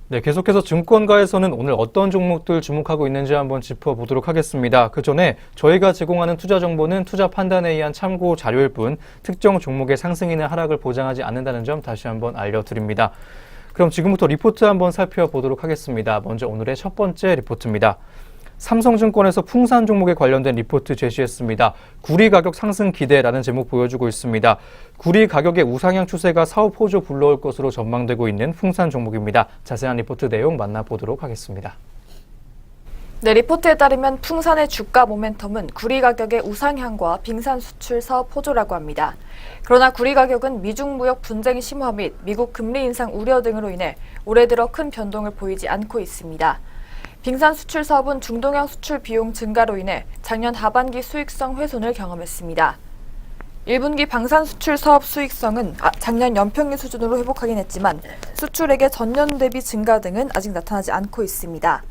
S1: 네, 계속해서 증권가에서는 오늘 어떤 종목들 주목하고 있는지 한번 짚어보도록 하겠습니다. 그 전에 저희가 제공하는 투자 정보는 투자 판단에 의한 참고 자료일 뿐 특정 종목의 상승이나 하락을 보장하지 않는다는 점 다시 한번 알려드립니다. 그럼 지금부터 리포트 한번 살펴보도록 하겠습니다. 먼저 오늘의 첫 번째 리포트입니다. 삼성증권에서 풍산 종목에 관련된 리포트 제시했습니다. 구리 가격 상승 기대라는 제목 보여주고 있습니다. 구리 가격의 우상향 추세가 사업 호조 불러올 것으로 전망되고 있는 풍산 종목입니다. 자세한 리포트 내용 만나보도록 하겠습니다.
S3: 네, 리포트에 따르면 풍산의 주가 모멘텀은 구리 가격의 우상향과 빙산 수출 사업 호조라고 합니다. 그러나 구리 가격은 미중 무역 분쟁 심화 및 미국 금리 인상 우려 등으로 인해 올해 들어 큰 변동을 보이지 않고 있습니다. 빙산 수출 사업은 중동향 수출 비용 증가로 인해 작년 하반기 수익성 훼손을 경험했습니다. 1분기 방산 수출 사업 수익성은 작년 연평균 수준으로 회복하긴 했지만 수출액의 전년 대비 증가 등은 아직 나타나지 않고 있습니다.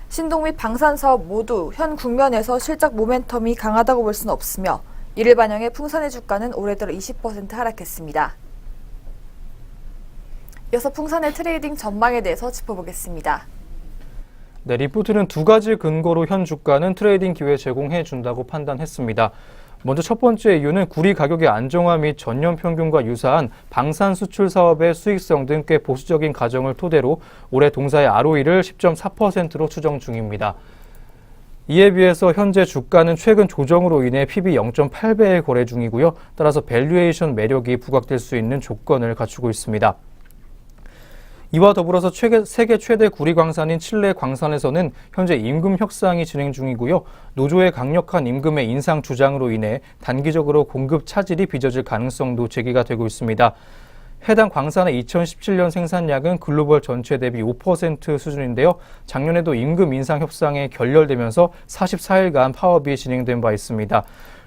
S3: 신동 및 방산 사업 모두 현 국면에서 실적 모멘텀이 강하다고 볼 수는 없으며 이를 반영해 풍산의 주가는 올해 들어 20% 하락했습니다. 이어서 풍산의 트레이딩 전망에 대해서 짚어보겠습니다.
S1: 네, 리포트는 두 가지 근거로 현 주가는 트레이딩 기회 제공해 준다고 판단했습니다. 먼저 첫 번째 이유는 구리 가격의 안정화 및 전년 평균과 유사한 방산 수출 사업의 수익성 등 꽤 보수적인 가정을 토대로 올해 동사의 ROE를 10.4%로 추정 중입니다. 이에 비해서 현재 주가는 최근 조정으로 인해 PB 0.8배에 거래 중이고요. 따라서 밸류에이션 매력이 부각될 수 있는 조건을 갖추고 있습니다. 이와 더불어서 세계 최대 구리 광산인 칠레 광산에서는 현재 임금 협상이 진행 중이고요. 노조의 강력한 임금의 인상 주장으로 인해 단기적으로 공급 차질이 빚어질 가능성도 제기가 되고 있습니다. 해당 광산의 2017년 생산량은 글로벌 전체 대비 5% 수준인데요. 작년에도 임금 인상 협상에 결렬되면서 44일간 파업이 진행된 바 있습니다.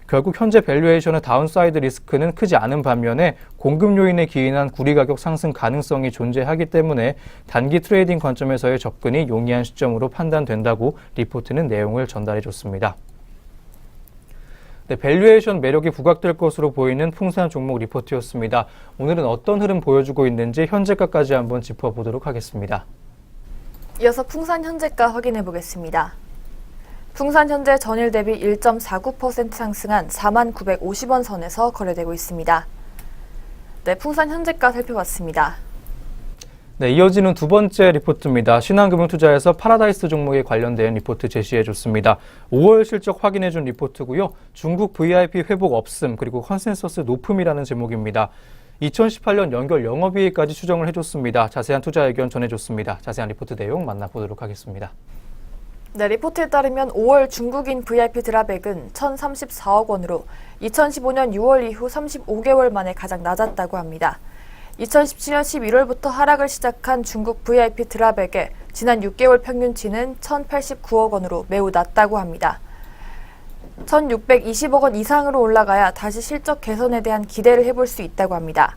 S1: 결국 현재 밸류에이션의 다운사이드 리스크는 크지 않은 반면에 공급 요인에 기인한 구리 가격 상승 가능성이 존재하기 때문에 단기 트레이딩 관점에서의 접근이 용이한 시점으로 판단된다고 리포트는 내용을 전달해 줬습니다. 네, 밸류에이션 매력이 부각될 것으로 보이는 풍산 종목 리포트였습니다. 오늘은 어떤 흐름 보여주고 있는지 현재가까지 한번 짚어보도록 하겠습니다.
S3: 이어서 풍산 현재가 확인해 보겠습니다. 풍산 현재 전일 대비 1.49% 상승한 4950원 선에서 거래되고 있습니다. 네, 풍산 현재가 살펴봤습니다.
S1: 네, 이어지는 두 번째 리포트입니다. 신한금융투자에서 파라다이스 종목에 관련된 리포트 제시해줬습니다. 5월 실적 확인해준 리포트고요. 중국 VIP 회복 없음 그리고 컨센서스 높음이라는 제목입니다. 2018년 연결 영업이익까지 추정을 해줬습니다. 자세한 투자 의견 전해줬습니다. 자세한 리포트 내용 만나보도록 하겠습니다.
S3: 네, 리포트에 따르면 5월 중국인 VIP 드랍액은 1,034억 원으로 2015년 6월 이후 35개월 만에 가장 낮았다고 합니다. 2017년 11월부터 하락을 시작한 중국 VIP 드랍액의 지난 6개월 평균치는 1,089억 원으로 매우 낮다고 합니다. 1,620억 원 이상으로 올라가야 다시 실적 개선에 대한 기대를 해볼 수 있다고 합니다.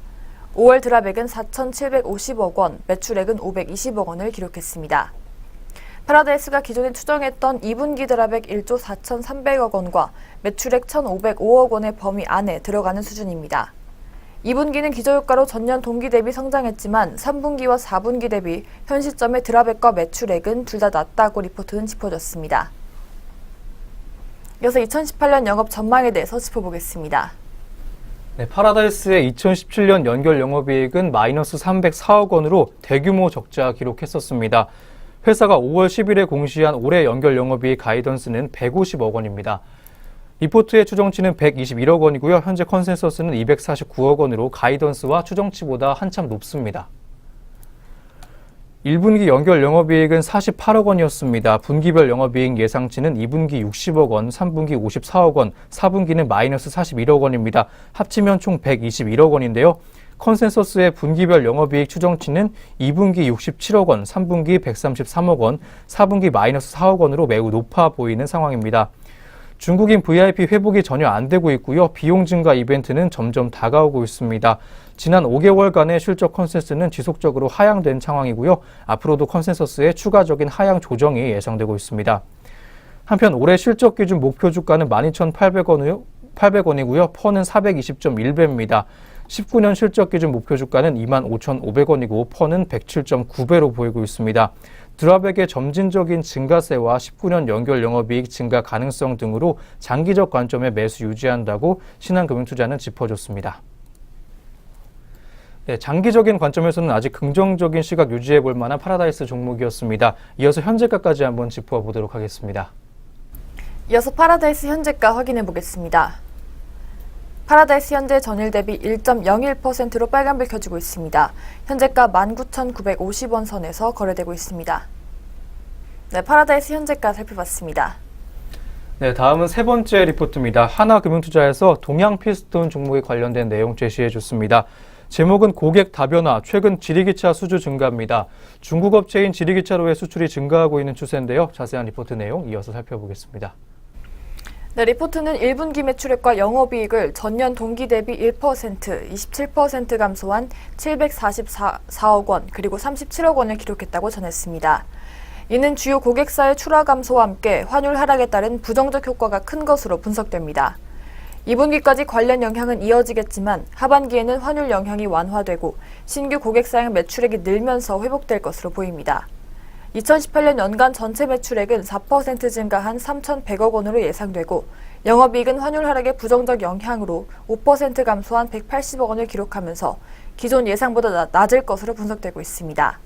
S3: 5월 드랍액은 4,750억 원, 매출액은 520억 원을 기록했습니다. 파라다이스가 기존에 추정했던 2분기 드랍액 1조 4,300억 원과 매출액 1,505억 원의 범위 안에 들어가는 수준입니다. 2분기는 기저효과로 전년 동기 대비 성장했지만 3분기와 4분기 대비 현 시점의 드랍액과 매출액은 둘 다 낮다고 리포트는 짚어줬습니다. 이어서 2018년 영업 전망에 대해서 짚어보겠습니다.
S1: 네, 파라다이스의 2017년 연결 영업이익은 마이너스 304억 원으로 대규모 적자 기록했었습니다. 회사가 5월 10일에 공시한 올해 연결 영업이익 가이던스는 150억 원입니다. 리포트의 추정치는 121억 원이고요. 현재 컨센서스는 249억 원으로 가이던스와 추정치보다 한참 높습니다. 1분기 연결 영업이익은 48억 원이었습니다. 분기별 영업이익 예상치는 2분기 60억 원, 3분기 54억 원, 4분기는 마이너스 41억 원입니다. 합치면 총 121억 원인데요. 컨센서스의 분기별 영업이익 추정치는 2분기 67억 원, 3분기 133억 원, 4분기 마이너스 4억 원으로 매우 높아 보이는 상황입니다. 중국인 VIP 회복이 전혀 안 되고 있고요. 비용 증가 이벤트는 점점 다가오고 있습니다. 지난 5개월간의 실적 컨센서스는 지속적으로 하향된 상황이고요. 앞으로도 컨센서스의 추가적인 하향 조정이 예상되고 있습니다. 한편 올해 실적 기준 목표 주가는 12,800원이고요. 퍼는 420.1배입니다. 19년 실적 기준 목표 주가는 25,500원이고 퍼는 107.9배로 보이고 있습니다. 드랍액의 점진적인 증가세와 19년 연결 영업이익 증가 가능성 등으로 장기적 관점의 매수 유지한다고 신한금융투자는 짚어줬습니다. 네, 장기적인 관점에서는 아직 긍정적인 시각 유지해 볼 만한 파라다이스 종목이었습니다. 이어서 현재가까지 한번 짚어보도록 하겠습니다.
S3: 이어서 파라다이스 현재가 확인해 보겠습니다. 파라다이스 현재 전일 대비 1.01%로 빨간불 켜지고 있습니다. 현재가 19,950원 선에서 거래되고 있습니다. 네, 파라다이스 현재가 살펴봤습니다.
S1: 네, 다음은 세 번째 리포트입니다. 하나금융투자에서 동양피스톤 종목에 관련된 내용 제시해 줬습니다. 제목은 고객 다변화, 최근 지리기차 수주 증가입니다. 중국 업체인 지리기차로의 수출이 증가하고 있는 추세인데요. 자세한 리포트 내용 이어서 살펴보겠습니다.
S3: 네, 리포트는 1분기 매출액과 영업이익을 전년 동기 대비 1%, 27% 감소한 744억 원, 그리고 37억 원을 기록했다고 전했습니다. 이는 주요 고객사의 출하 감소와 함께 환율 하락에 따른 부정적 효과가 큰 것으로 분석됩니다. 2분기까지 관련 영향은 이어지겠지만 하반기에는 환율 영향이 완화되고 신규 고객사의 매출액이 늘면서 회복될 것으로 보입니다. 2018년 연간 전체 매출액은 4% 증가한 3,100억 원으로 예상되고 영업이익은 환율 하락의 부정적 영향으로 5% 감소한 180억 원을 기록하면서 기존 예상보다 낮을 것으로 분석되고 있습니다.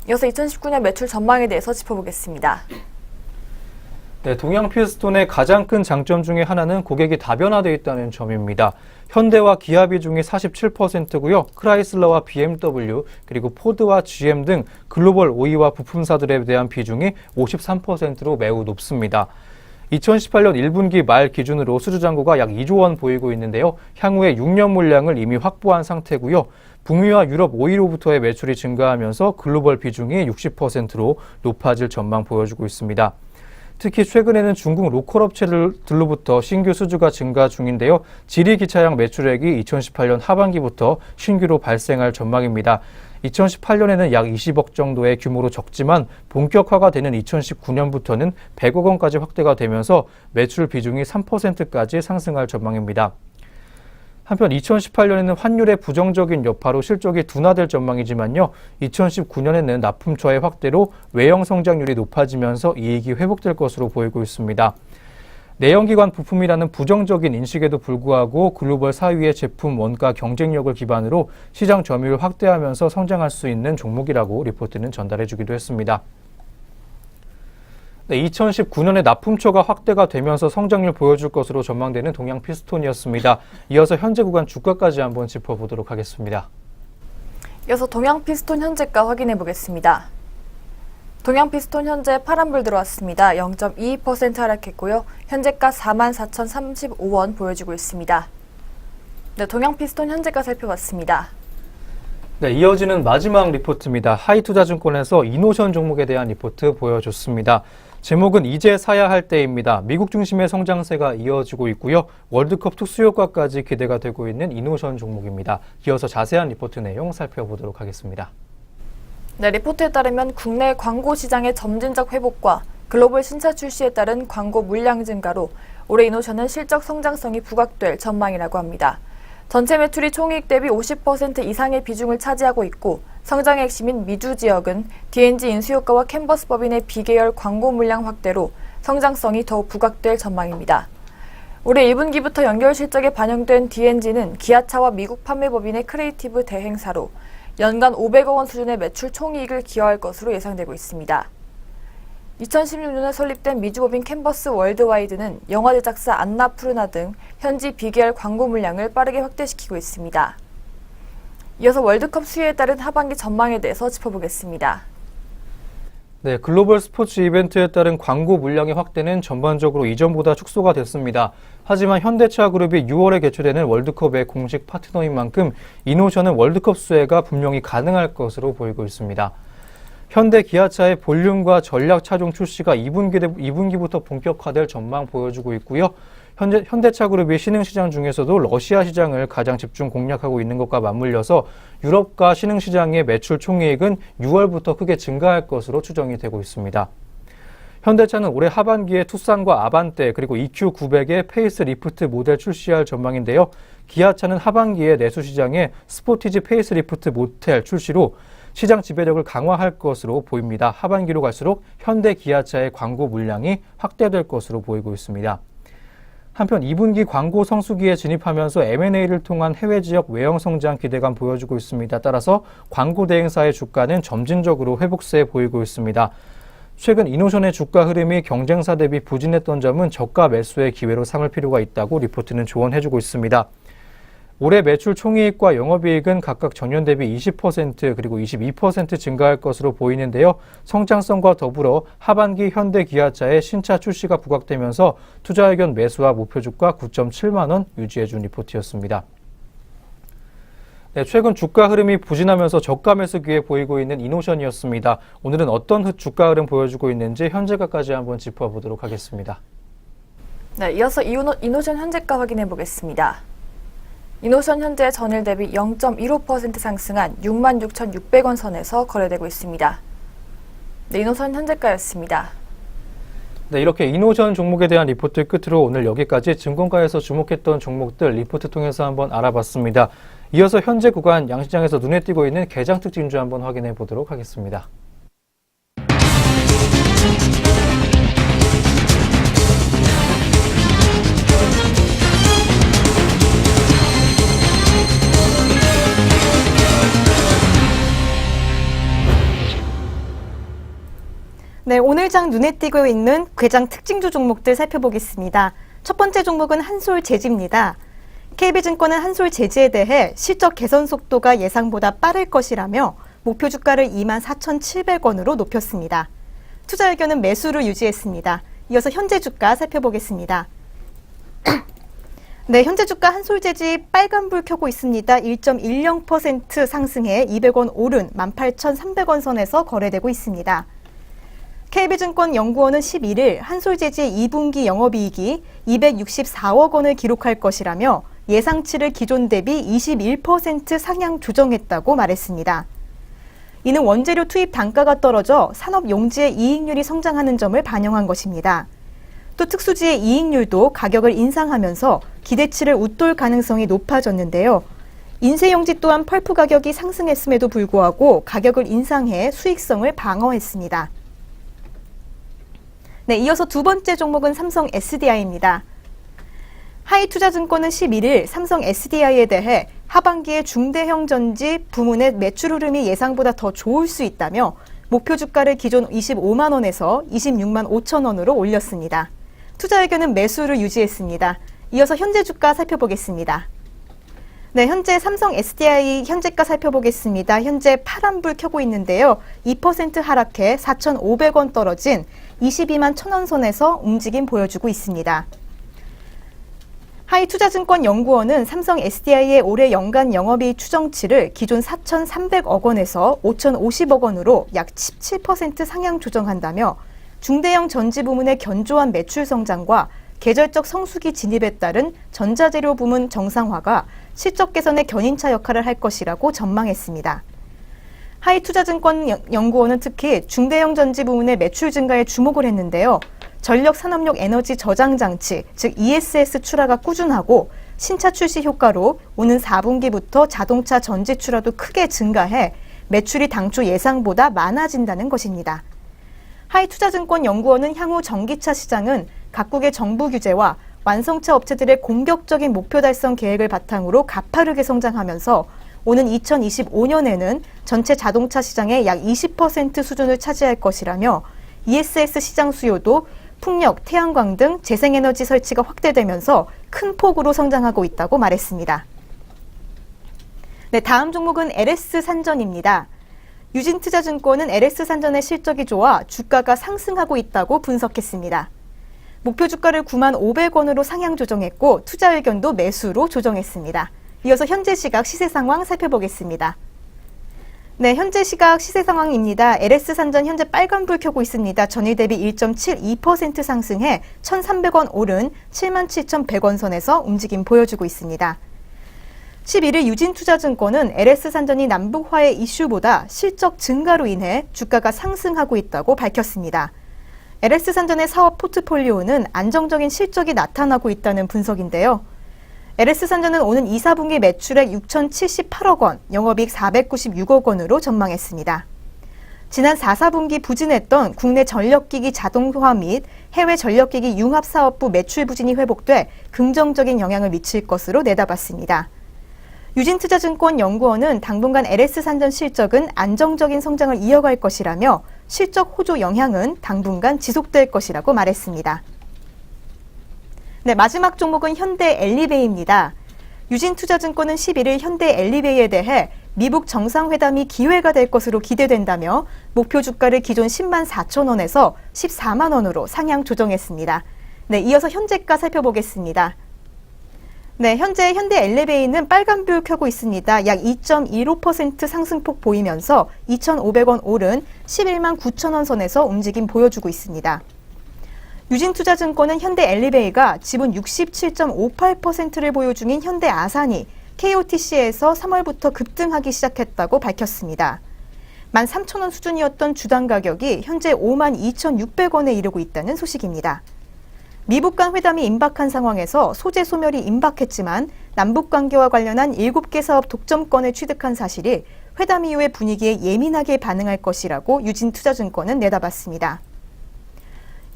S3: 이어서 2019년 매출 전망에 대해서 짚어보겠습니다.
S1: 네, 동양피스톤의 가장 큰 장점 중에 하나는 고객이 다변화되어 있다는 점입니다. 현대와 기아 비중이 47%고요. 크라이슬러와 BMW, 그리고 포드와 GM 등 글로벌 5위와 부품사들에 대한 비중이 53%로 매우 높습니다. 2018년 1분기 말 기준으로 수주잔고가 약 2조 원 보이고 있는데요. 향후에 6년 물량을 이미 확보한 상태고요. 북미와 유럽 5위로부터의 매출이 증가하면서 글로벌 비중이 60%로 높아질 전망 보여주고 있습니다. 특히 최근에는 중국 로컬 업체들로부터 신규 수주가 증가 중인데요. 지리기차량 매출액이 2018년 하반기부터 신규로 발생할 전망입니다. 2018년에는 약 20억 정도의 규모로 적지만 본격화가 되는 2019년부터는 100억 원까지 확대가 되면서 매출 비중이 3%까지 상승할 전망입니다. 한편 2018년에는 환율의 부정적인 여파로 실적이 둔화될 전망이지만요. 2019년에는 납품처의 확대로 외형 성장률이 높아지면서 이익이 회복될 것으로 보이고 있습니다. 내연기관 부품이라는 부정적인 인식에도 불구하고 글로벌 4위의 제품 원가 경쟁력을 기반으로 시장 점유율을 확대하면서 성장할 수 있는 종목이라고 리포트는 전달해주기도 했습니다. 네, 2019년에 납품처가 확대가 되면서 성장률 보여줄 것으로 전망되는 동양피스톤이었습니다. 이어서 현재 구간 주가까지 한번 짚어보도록 하겠습니다.
S3: 이어서 동양피스톤 현재가 확인해 보겠습니다. 동양피스톤 현재 파란불 들어왔습니다. 0.22% 하락했고요. 현재가 44,035원 보여주고 있습니다. 네, 동양피스톤 현재가 살펴봤습니다.
S1: 네, 이어지는 마지막 리포트입니다. 하이투자증권에서 이노션 종목에 대한 리포트 보여줬습니다. 제목은 이제 사야 할 때입니다. 미국 중심의 성장세가 이어지고 있고요. 월드컵 특수효과까지 기대가 되고 있는 이노션 종목입니다. 이어서 자세한 리포트 내용 살펴보도록 하겠습니다.
S3: 네, 리포트에 따르면 국내 광고 시장의 점진적 회복과 글로벌 신차 출시에 따른 광고 물량 증가로 올해 이노션은 실적 성장성이 부각될 전망이라고 합니다. 전체 매출이 총이익 대비 50% 이상의 비중을 차지하고 있고 성장의 핵심인 미주 지역은 D&G 인수효과와 캔버스 법인의 비계열 광고 물량 확대로 성장성이 더욱 부각될 전망입니다. 올해 1분기부터 연결 실적에 반영된 D&G는 기아차와 미국 판매법인의 크리에이티브 대행사로 연간 500억 원 수준의 매출 총이익을 기여할 것으로 예상되고 있습니다. 2016년에 설립된 미주법인 캔버스 월드와이드는 영화 제작사 안나푸르나 등 현지 비계열 광고 물량을 빠르게 확대시키고 있습니다. 이어서 월드컵 수혜에 따른 하반기 전망에 대해서 짚어보겠습니다.
S1: 네, 글로벌 스포츠 이벤트에 따른 광고 물량의 확대는 전반적으로 이전보다 축소가 됐습니다. 하지만 현대차그룹이 6월에 개최되는 월드컵의 공식 파트너인 만큼 이노션은 월드컵 수혜가 분명히 가능할 것으로 보이고 있습니다. 현대 기아차의 볼륨과 전략 차종 출시가 2분기부터 본격화될 전망 보여주고 있고요. 현대차그룹이 신흥시장 중에서도 러시아 시장을 가장 집중 공략하고 있는 것과 맞물려서 유럽과 신흥시장의 매출 총이익은 6월부터 크게 증가할 것으로 추정이 되고 있습니다. 현대차는 올해 하반기에 투싼과 아반떼 그리고 EQ900의 페이스리프트 모델 출시할 전망인데요. 기아차는 하반기에 내수 시장에 스포티지 페이스리프트 모델 출시로 시장 지배력을 강화할 것으로 보입니다. 하반기로 갈수록 현대 기아차의 광고 물량이 확대될 것으로 보이고 있습니다. 한편 2분기 광고 성수기에 진입하면서 M&A를 통한 해외 지역 외형 성장 기대감 보여주고 있습니다. 따라서 광고 대행사의 주가는 점진적으로 회복세 보이고 있습니다. 최근 이노션의 주가 흐름이 경쟁사 대비 부진했던 점은 저가 매수의 기회로 삼을 필요가 있다고 리포트는 조언해주고 있습니다. 올해 매출 총이익과 영업이익은 각각 전년 대비 20% 그리고 22% 증가할 것으로 보이는데요. 성장성과 더불어 하반기 현대 기아차의 신차 출시가 부각되면서 투자 의견 매수와 목표 주가 9.7만 원 유지해준 리포트였습니다. 네, 최근 주가 흐름이 부진하면서 저가 매수 기회 보이고 있는 이노션이었습니다. 오늘은 어떤 주가 흐름 보여주고 있는지 현재가까지 한번 짚어보도록 하겠습니다.
S3: 네, 이어서 이노션 현재가 확인해 보겠습니다. 이노션 현재 전일 대비 0.15% 상승한 66,600원 선에서 거래되고 있습니다. 네, 이노션 현재가였습니다.
S1: 네, 이렇게 이노션 종목에 대한 리포트 끝으로 오늘 여기까지 증권가에서 주목했던 종목들 리포트 통해서 한번 알아봤습니다. 이어서 현재 구간 양시장에서 눈에 띄고 있는 개장 특징주 한번 확인해 보도록 하겠습니다.
S2: 네, 오늘 장 눈에 띄고 있는 개장 특징주 종목들 살펴보겠습니다. 첫 번째 종목은 한솔재지입니다. KB증권은 한솔재지에 대해 실적 개선 속도가 예상보다 빠를 것이라며 목표 주가를 24,700원으로 높였습니다. 투자 의견은 매수를 유지했습니다. 이어서 현재 주가 살펴보겠습니다. 네, 현재 주가 한솔재지 빨간불 켜고 있습니다. 1.10% 상승해 200원 오른 18,300원 선에서 거래되고 있습니다. KB증권 연구원은 11일 한솔재지의 2분기 영업이익이 264억 원을 기록할 것이라며 예상치를 기존 대비 21% 상향 조정했다고 말했습니다. 이는 원재료 투입 단가가 떨어져 산업 용지의 이익률이 성장하는 점을 반영한 것입니다. 또 특수지의 이익률도 가격을 인상하면서 기대치를 웃돌 가능성이 높아졌는데요. 인쇄용지 또한 펄프 가격이 상승했음에도 불구하고 가격을 인상해 수익성을 방어했습니다. 네, 이어서 두 번째 종목은 삼성 SDI입니다. 하이투자증권은 11일 삼성 SDI에 대해 하반기에 중대형 전지 부문의 매출 흐름이 예상보다 더 좋을 수 있다며 목표 주가를 기존 25만 원에서 26만 5천 원으로 올렸습니다. 투자 의견은 매수를 유지했습니다. 이어서 현재 주가 살펴보겠습니다. 네, 현재 삼성 SDI 현재가 살펴보겠습니다. 현재 파란불 켜고 있는데요. 2% 하락해 4,500원 떨어진 22만 1,000원 선에서 움직임 보여주고 있습니다. 하이투자증권 연구원은 삼성 SDI의 올해 연간 영업이익 추정치를 기존 4,300억 원에서 5,050억 원으로 약 17% 상향 조정한다며 중대형 전지 부문의 견조한 매출 성장과 계절적 성수기 진입에 따른 전자재료 부문 정상화가 실적 개선의 견인차 역할을 할 것이라고 전망했습니다. 하이투자증권 연구원은 특히 중대형 전지 부문의 매출 증가에 주목을 했는데요. 전력 산업용 에너지 저장 장치, 즉 ESS 출하가 꾸준하고 신차 출시 효과로 오는 4분기부터 자동차 전지 출하도 크게 증가해 매출이 당초 예상보다 많아진다는 것입니다. 하이투자증권 연구원은 향후 전기차 시장은 각국의 정부 규제와 완성차 업체들의 공격적인 목표 달성 계획을 바탕으로 가파르게 성장하면서 오는 2025년에는 전체 자동차 시장의 약 20% 수준을 차지할 것이라며 ESS 시장 수요도 풍력, 태양광 등 재생에너지 설치가 확대되면서 큰 폭으로 성장하고 있다고 말했습니다. 네, 다음 종목은 LS산전입니다. 유진투자증권은 LS산전의 실적이 좋아 주가가 상승하고 있다고 분석했습니다. 목표 주가를 9만 500원으로 상향 조정했고 투자 의견도 매수로 조정했습니다. 이어서 현재 시각 시세 상황 살펴보겠습니다. 네, 현재 시각 시세 상황입니다. LS산전 현재 빨간불 켜고 있습니다. 전일 대비 1.72% 상승해 1,300원 오른 77,100원 선에서 움직임 보여주고 있습니다. 11일 유진투자증권은 LS산전이 남북화해 이슈보다 실적 증가로 인해 주가가 상승하고 있다고 밝혔습니다. LS산전의 사업 포트폴리오는 안정적인 실적이 나타나고 있다는 분석인데요. LS산전은 오는 2, 4분기 매출액 6,078억 원, 영업이익 496억 원으로 전망했습니다. 지난 4, 4분기 부진했던 국내 전력기기 자동화 및 해외 전력기기 융합사업부 매출 부진이 회복돼 긍정적인 영향을 미칠 것으로 내다봤습니다. 유진투자증권 연구원은 당분간 LS산전 실적은 안정적인 성장을 이어갈 것이라며 실적 호조 영향은 당분간 지속될 것이라고 말했습니다. 네, 마지막 종목은 현대엘리베이입니다. 유진투자증권은 11일 현대엘리베이에 대해 미북 정상회담이 기회가 될 것으로 기대된다며 목표 주가를 기존 10만 4천 원에서 14만 원으로 상향 조정했습니다. 네, 이어서 현재가 살펴보겠습니다. 네, 현재 현대엘리베이는 빨간불 켜고 있습니다. 약 2.15% 상승폭 보이면서 2,500원 오른 11만 9천 원 선에서 움직임 보여주고 있습니다. 유진투자증권은 현대엘리베이가 지분 67.58%를 보유 중인 현대아산이 KOTC에서 3월부터 급등하기 시작했다고 밝혔습니다. 13,000원 수준이었던 주당 가격이 현재 52,600원에 이르고 있다는 소식입니다. 미북 간 회담이 임박한 상황에서 소재 소멸이 임박했지만 남북 관계와 관련한 7개 사업 독점권을 취득한 사실이 회담 이후의 분위기에 예민하게 반응할 것이라고 유진투자증권은 내다봤습니다.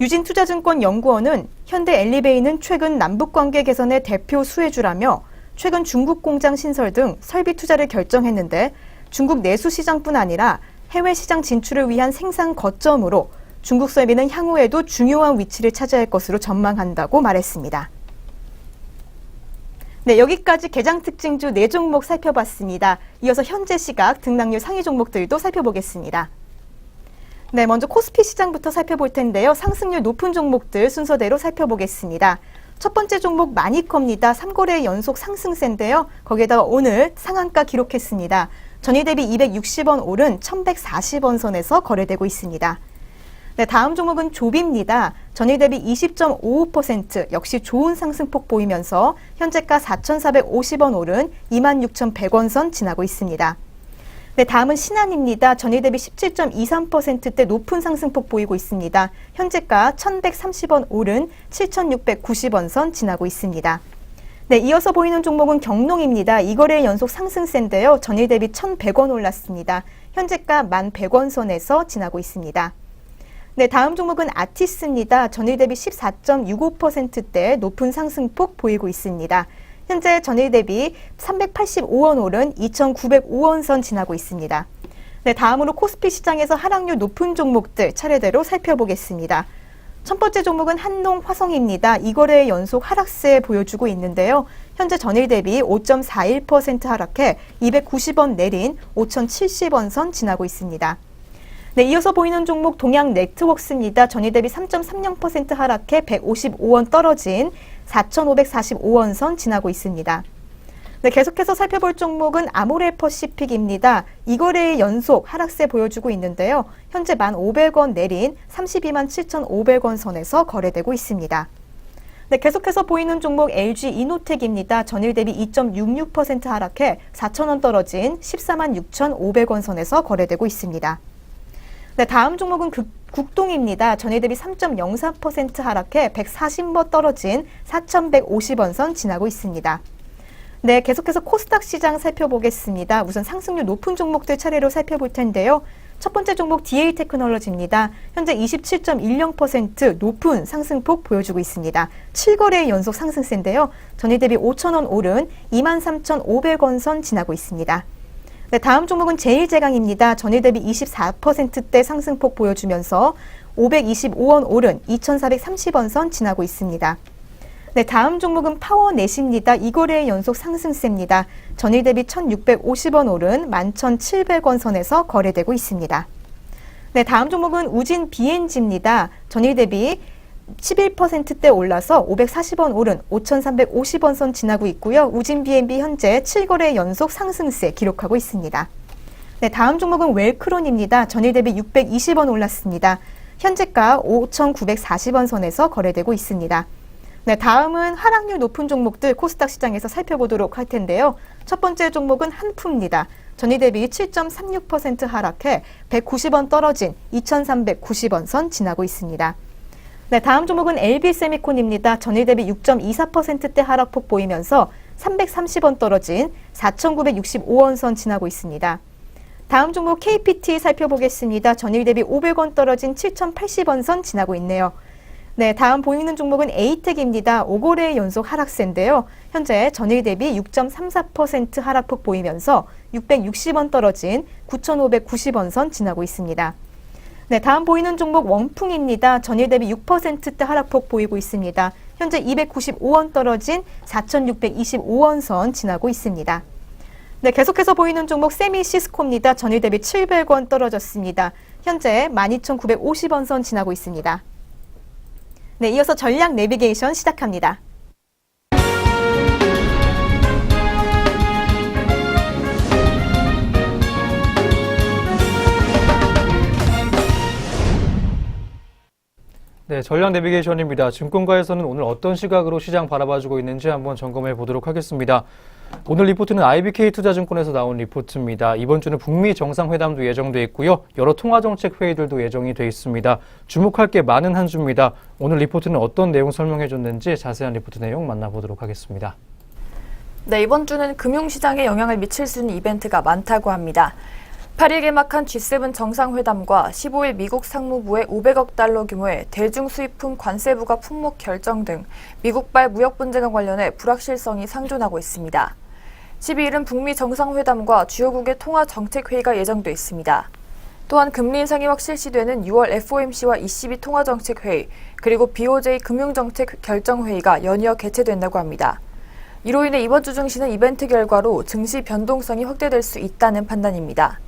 S2: 유진투자증권 연구원은 현대엘리베이는 최근 남북관계 개선의 대표 수혜주라며 최근 중국 공장 신설 등 설비 투자를 결정했는데 중국 내수 시장뿐 아니라 해외 시장 진출을 위한 생산 거점으로 중국 설비는 향후에도 중요한 위치를 차지할 것으로 전망한다고 말했습니다. 네, 여기까지 개장 특징주 4종목 살펴봤습니다. 이어서 현재 시각 등락률 상위 종목들도 살펴보겠습니다. 네, 먼저 코스피 시장부터 살펴볼 텐데요. 상승률 높은 종목들 순서대로 살펴보겠습니다. 첫 번째 종목 마니커입니다. 3거래 연속 상승세인데요. 거기에다가 오늘 상한가 기록했습니다. 전일 대비 260원 오른 1140원 선에서 거래되고 있습니다. 네, 다음 종목은 조비입니다. 전일 대비 20.55% 역시 좋은 상승폭 보이면서 현재가 4,450원 오른 26,100원 선 지나고 있습니다. 네, 다음은 신한입니다. 전일 대비 17.23%대 높은 상승폭 보이고 있습니다. 현재가 1,130원 오른 7,690원 선 지나고 있습니다. 네, 이어서 보이는 종목은 경농입니다. 2거래일 연속 상승세인데요. 전일 대비 1,100원 올랐습니다. 현재가 1,100원 선에서 지나고 있습니다. 네, 다음 종목은 아티스입니다. 전일 대비 14.65%대 높은 상승폭 보이고 있습니다. 현재 전일 대비 385원 오른 2,905원 선 지나고 있습니다. 네, 다음으로 코스피 시장에서 하락률 높은 종목들 차례대로 살펴보겠습니다. 첫 번째 종목은 한농화성입니다. 2거래일 연속 하락세 보여주고 있는데요. 현재 전일 대비 5.41% 하락해 290원 내린 5,070원 선 지나고 있습니다. 네, 이어서 보이는 종목 동양네트워크스입니다. 전일 대비 3.30% 하락해 155원 떨어진 4,545원 선 지나고 있습니다. 네, 계속해서 살펴볼 종목은 아모레퍼시픽입니다. 2거래일 연속 하락세 보여주고 있는데요. 현재 1,500원 내린 32만 7,500원 선에서 거래되고 있습니다. 네, 계속해서 보이는 종목 LG이노텍입니다. 전일 대비 2.66% 하락해 4,000원 떨어진 14만 6,500원 선에서 거래되고 있습니다. 네, 다음 종목은 국동입니다. 전일 대비 3.04% 하락해 140원 떨어진 4,150원 선 지나고 있습니다. 네, 계속해서 코스닥 시장 살펴보겠습니다. 우선 상승률 높은 종목들 차례로 살펴볼 텐데요. 첫 번째 종목 DA테크놀로지입니다. 현재 27.10% 높은 상승폭 보여주고 있습니다. 7거래일 연속 상승세인데요. 전일 대비 5,000원 오른 23,500원 선 지나고 있습니다. 네, 다음 종목은 제일제강입니다. 전일 대비 24%대 상승폭 보여주면서 525원 오른 2,430원 선 지나고 있습니다. 네, 다음 종목은 파워넷입니다. 2거래일 연속 상승세입니다. 전일 대비 1,650원 오른 11,700원 선에서 거래되고 있습니다. 네, 다음 종목은 우진 BNG입니다. 전일 대비 11%대 올라서 540원 오른 5,350원 선 지나고 있고요. 우진 BNB 현재 7거래 연속 상승세 기록하고 있습니다. 네, 다음 종목은 웰크론입니다. 전일 대비 620원 올랐습니다. 현재가 5,940원 선에서 거래되고 있습니다. 네, 다음은 하락률 높은 종목들 코스닥 시장에서 살펴보도록 할 텐데요. 첫 번째 종목은 한푸입니다. 전일 대비 7.36% 하락해 190원 떨어진 2,390원 선 지나고 있습니다. 네, 다음 종목은 LB세미콘입니다. 전일 대비 6.24%대 하락폭 보이면서 330원 떨어진 4,965원 선 지나고 있습니다. 다음 종목 KPT 살펴보겠습니다. 전일 대비 500원 떨어진 7,080원 선 지나고 있네요. 네, 다음 보이는 종목은 에이텍입니다. 5거래 연속 하락세인데요. 현재 전일 대비 6.34% 하락폭 보이면서 660원 떨어진 9,590원 선 지나고 있습니다. 네, 다음 보이는 종목 원풍입니다. 전일 대비 6%대 하락폭 보이고 있습니다. 현재 295원 떨어진 4,625원 선 지나고 있습니다. 네, 계속해서 보이는 종목 세미시스코입니다. 전일 대비 700원 떨어졌습니다. 현재 12,950원 선 지나고 있습니다. 네, 이어서 전략 내비게이션 시작합니다.
S1: 네, 전략 내비게이션입니다. 증권가에서는 오늘 어떤 시각으로 시장 바라봐주고 있는지 한번 점검해 보도록 하겠습니다. 오늘 리포트는 IBK투자증권에서 나온 리포트입니다. 이번 주는 북미 정상회담도 예정돼 있고요. 여러 통화정책 회의들도 예정이 돼 있습니다. 주목할 게 많은 한 주입니다. 오늘 리포트는 어떤 내용 설명해 줬는지 자세한 리포트 내용 만나보도록 하겠습니다.
S3: 네, 이번 주는 금융시장에 영향을 미칠 수 있는 이벤트가 많다고 합니다. 8일 개막한 G7 정상회담과 15일 미국 상무부의 500억 달러 규모의 대중수입품 관세 부과 품목 결정 등 미국발 무역 분쟁과 관련해 불확실성이 상존하고 있습니다. 12일은 북미 정상회담과 주요국의 통화정책회의가 예정돼 있습니다. 또한 금리 인상이 확실시되는 6월 FOMC와 ECB 통화정책회의, 그리고 BOJ 금융정책 결정회의가 연이어 개최된다고 합니다. 이로 인해 이번 주 증시는 이벤트 결과로 증시 변동성이 확대될 수 있다는 판단입니다.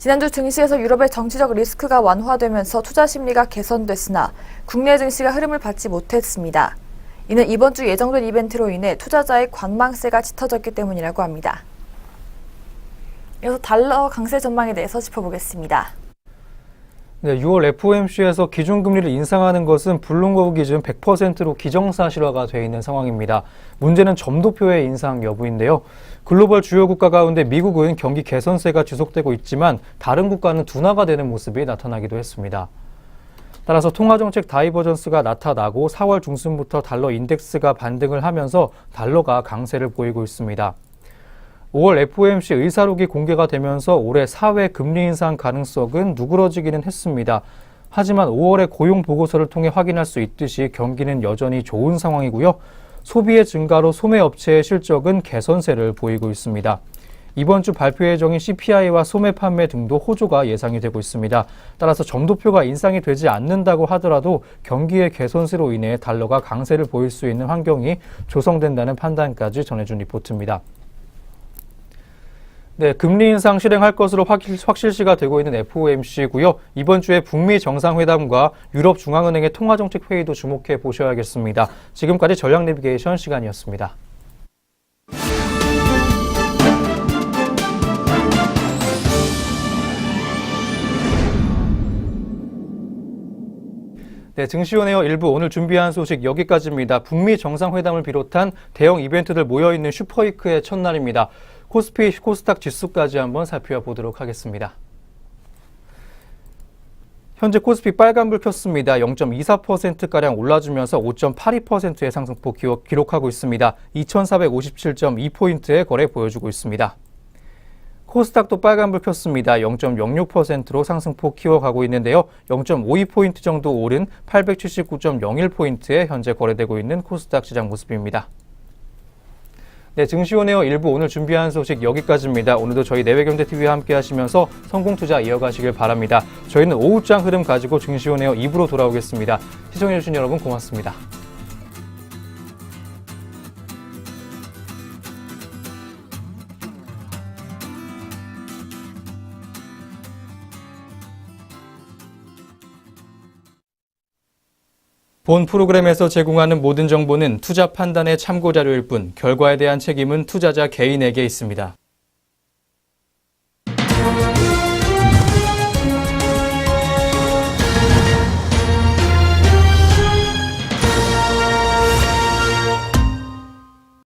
S3: 지난주 증시에서 유럽의 정치적 리스크가 완화되면서 투자 심리가 개선됐으나 국내 증시가 흐름을 받지 못했습니다. 이는 이번 주 예정된 이벤트로 인해 투자자의 관망세가 짙어졌기 때문이라고 합니다. 이어서 달러 강세 전망에 대해서 짚어보겠습니다.
S1: 네, 6월 FOMC에서 기준금리를 인상하는 것은 블룸버그 기준 100%로 기정사실화가 되어 있는 상황입니다. 문제는 점도표의 인상 여부인데요. 글로벌 주요 국가 가운데 미국은 경기 개선세가 지속되고 있지만 다른 국가는 둔화가 되는 모습이 나타나기도 했습니다. 따라서 통화정책 다이버전스가 나타나고 4월 중순부터 달러 인덱스가 반등을 하면서 달러가 강세를 보이고 있습니다. 5월 FOMC 의사록이 공개가 되면서 올해 4회 금리 인상 가능성은 누그러지기는 했습니다. 하지만 5월의 고용 보고서를 통해 확인할 수 있듯이 경기는 여전히 좋은 상황이고요. 소비의 증가로 소매업체의 실적은 개선세를 보이고 있습니다. 이번 주 발표 예정인 CPI와 소매 판매 등도 호조가 예상이 되고 있습니다. 따라서 점도표가 인상이 되지 않는다고 하더라도 경기의 개선세로 인해 달러가 강세를 보일 수 있는 환경이 조성된다는 판단까지 전해준 리포트입니다. 네, 금리 인상 실행할 것으로 확실시가 되고 있는 FOMC고요. 이번 주에 북미 정상회담과 유럽 중앙은행의 통화정책 회의도 주목해 보셔야겠습니다. 지금까지 전략 내비게이션 시간이었습니다. 네, 증시원에어 일부 오늘 준비한 소식 여기까지입니다. 북미 정상회담을 비롯한 대형 이벤트들 모여있는 슈퍼위크의 첫날입니다. 코스피, 코스닥 지수까지 한번 살펴보도록 하겠습니다. 현재 코스피 빨간불 켰습니다. 0.24%가량 올라주면서 5.82%의 상승폭 기록하고 있습니다. 2,457.2포인트의 거래 보여주고 있습니다. 코스닥도 빨간불 켰습니다. 0.06%로 상승폭 키워가고 있는데요. 0.52포인트 정도 오른 879.01포인트에 현재 거래되고 있는 코스닥 시장 모습입니다. 네, 증시원에어 일부 오늘 준비한 소식 여기까지입니다. 오늘도 저희 내외경제TV와 함께 하시면서 성공투자 이어가시길 바랍니다. 저희는 오후장 흐름 가지고 증시원에어 2부로 돌아오겠습니다. 시청해주신 여러분 고맙습니다. 본 프로그램에서 제공하는 모든 정보는 투자 판단의 참고 자료일 뿐 결과에 대한 책임은 투자자 개인에게 있습니다.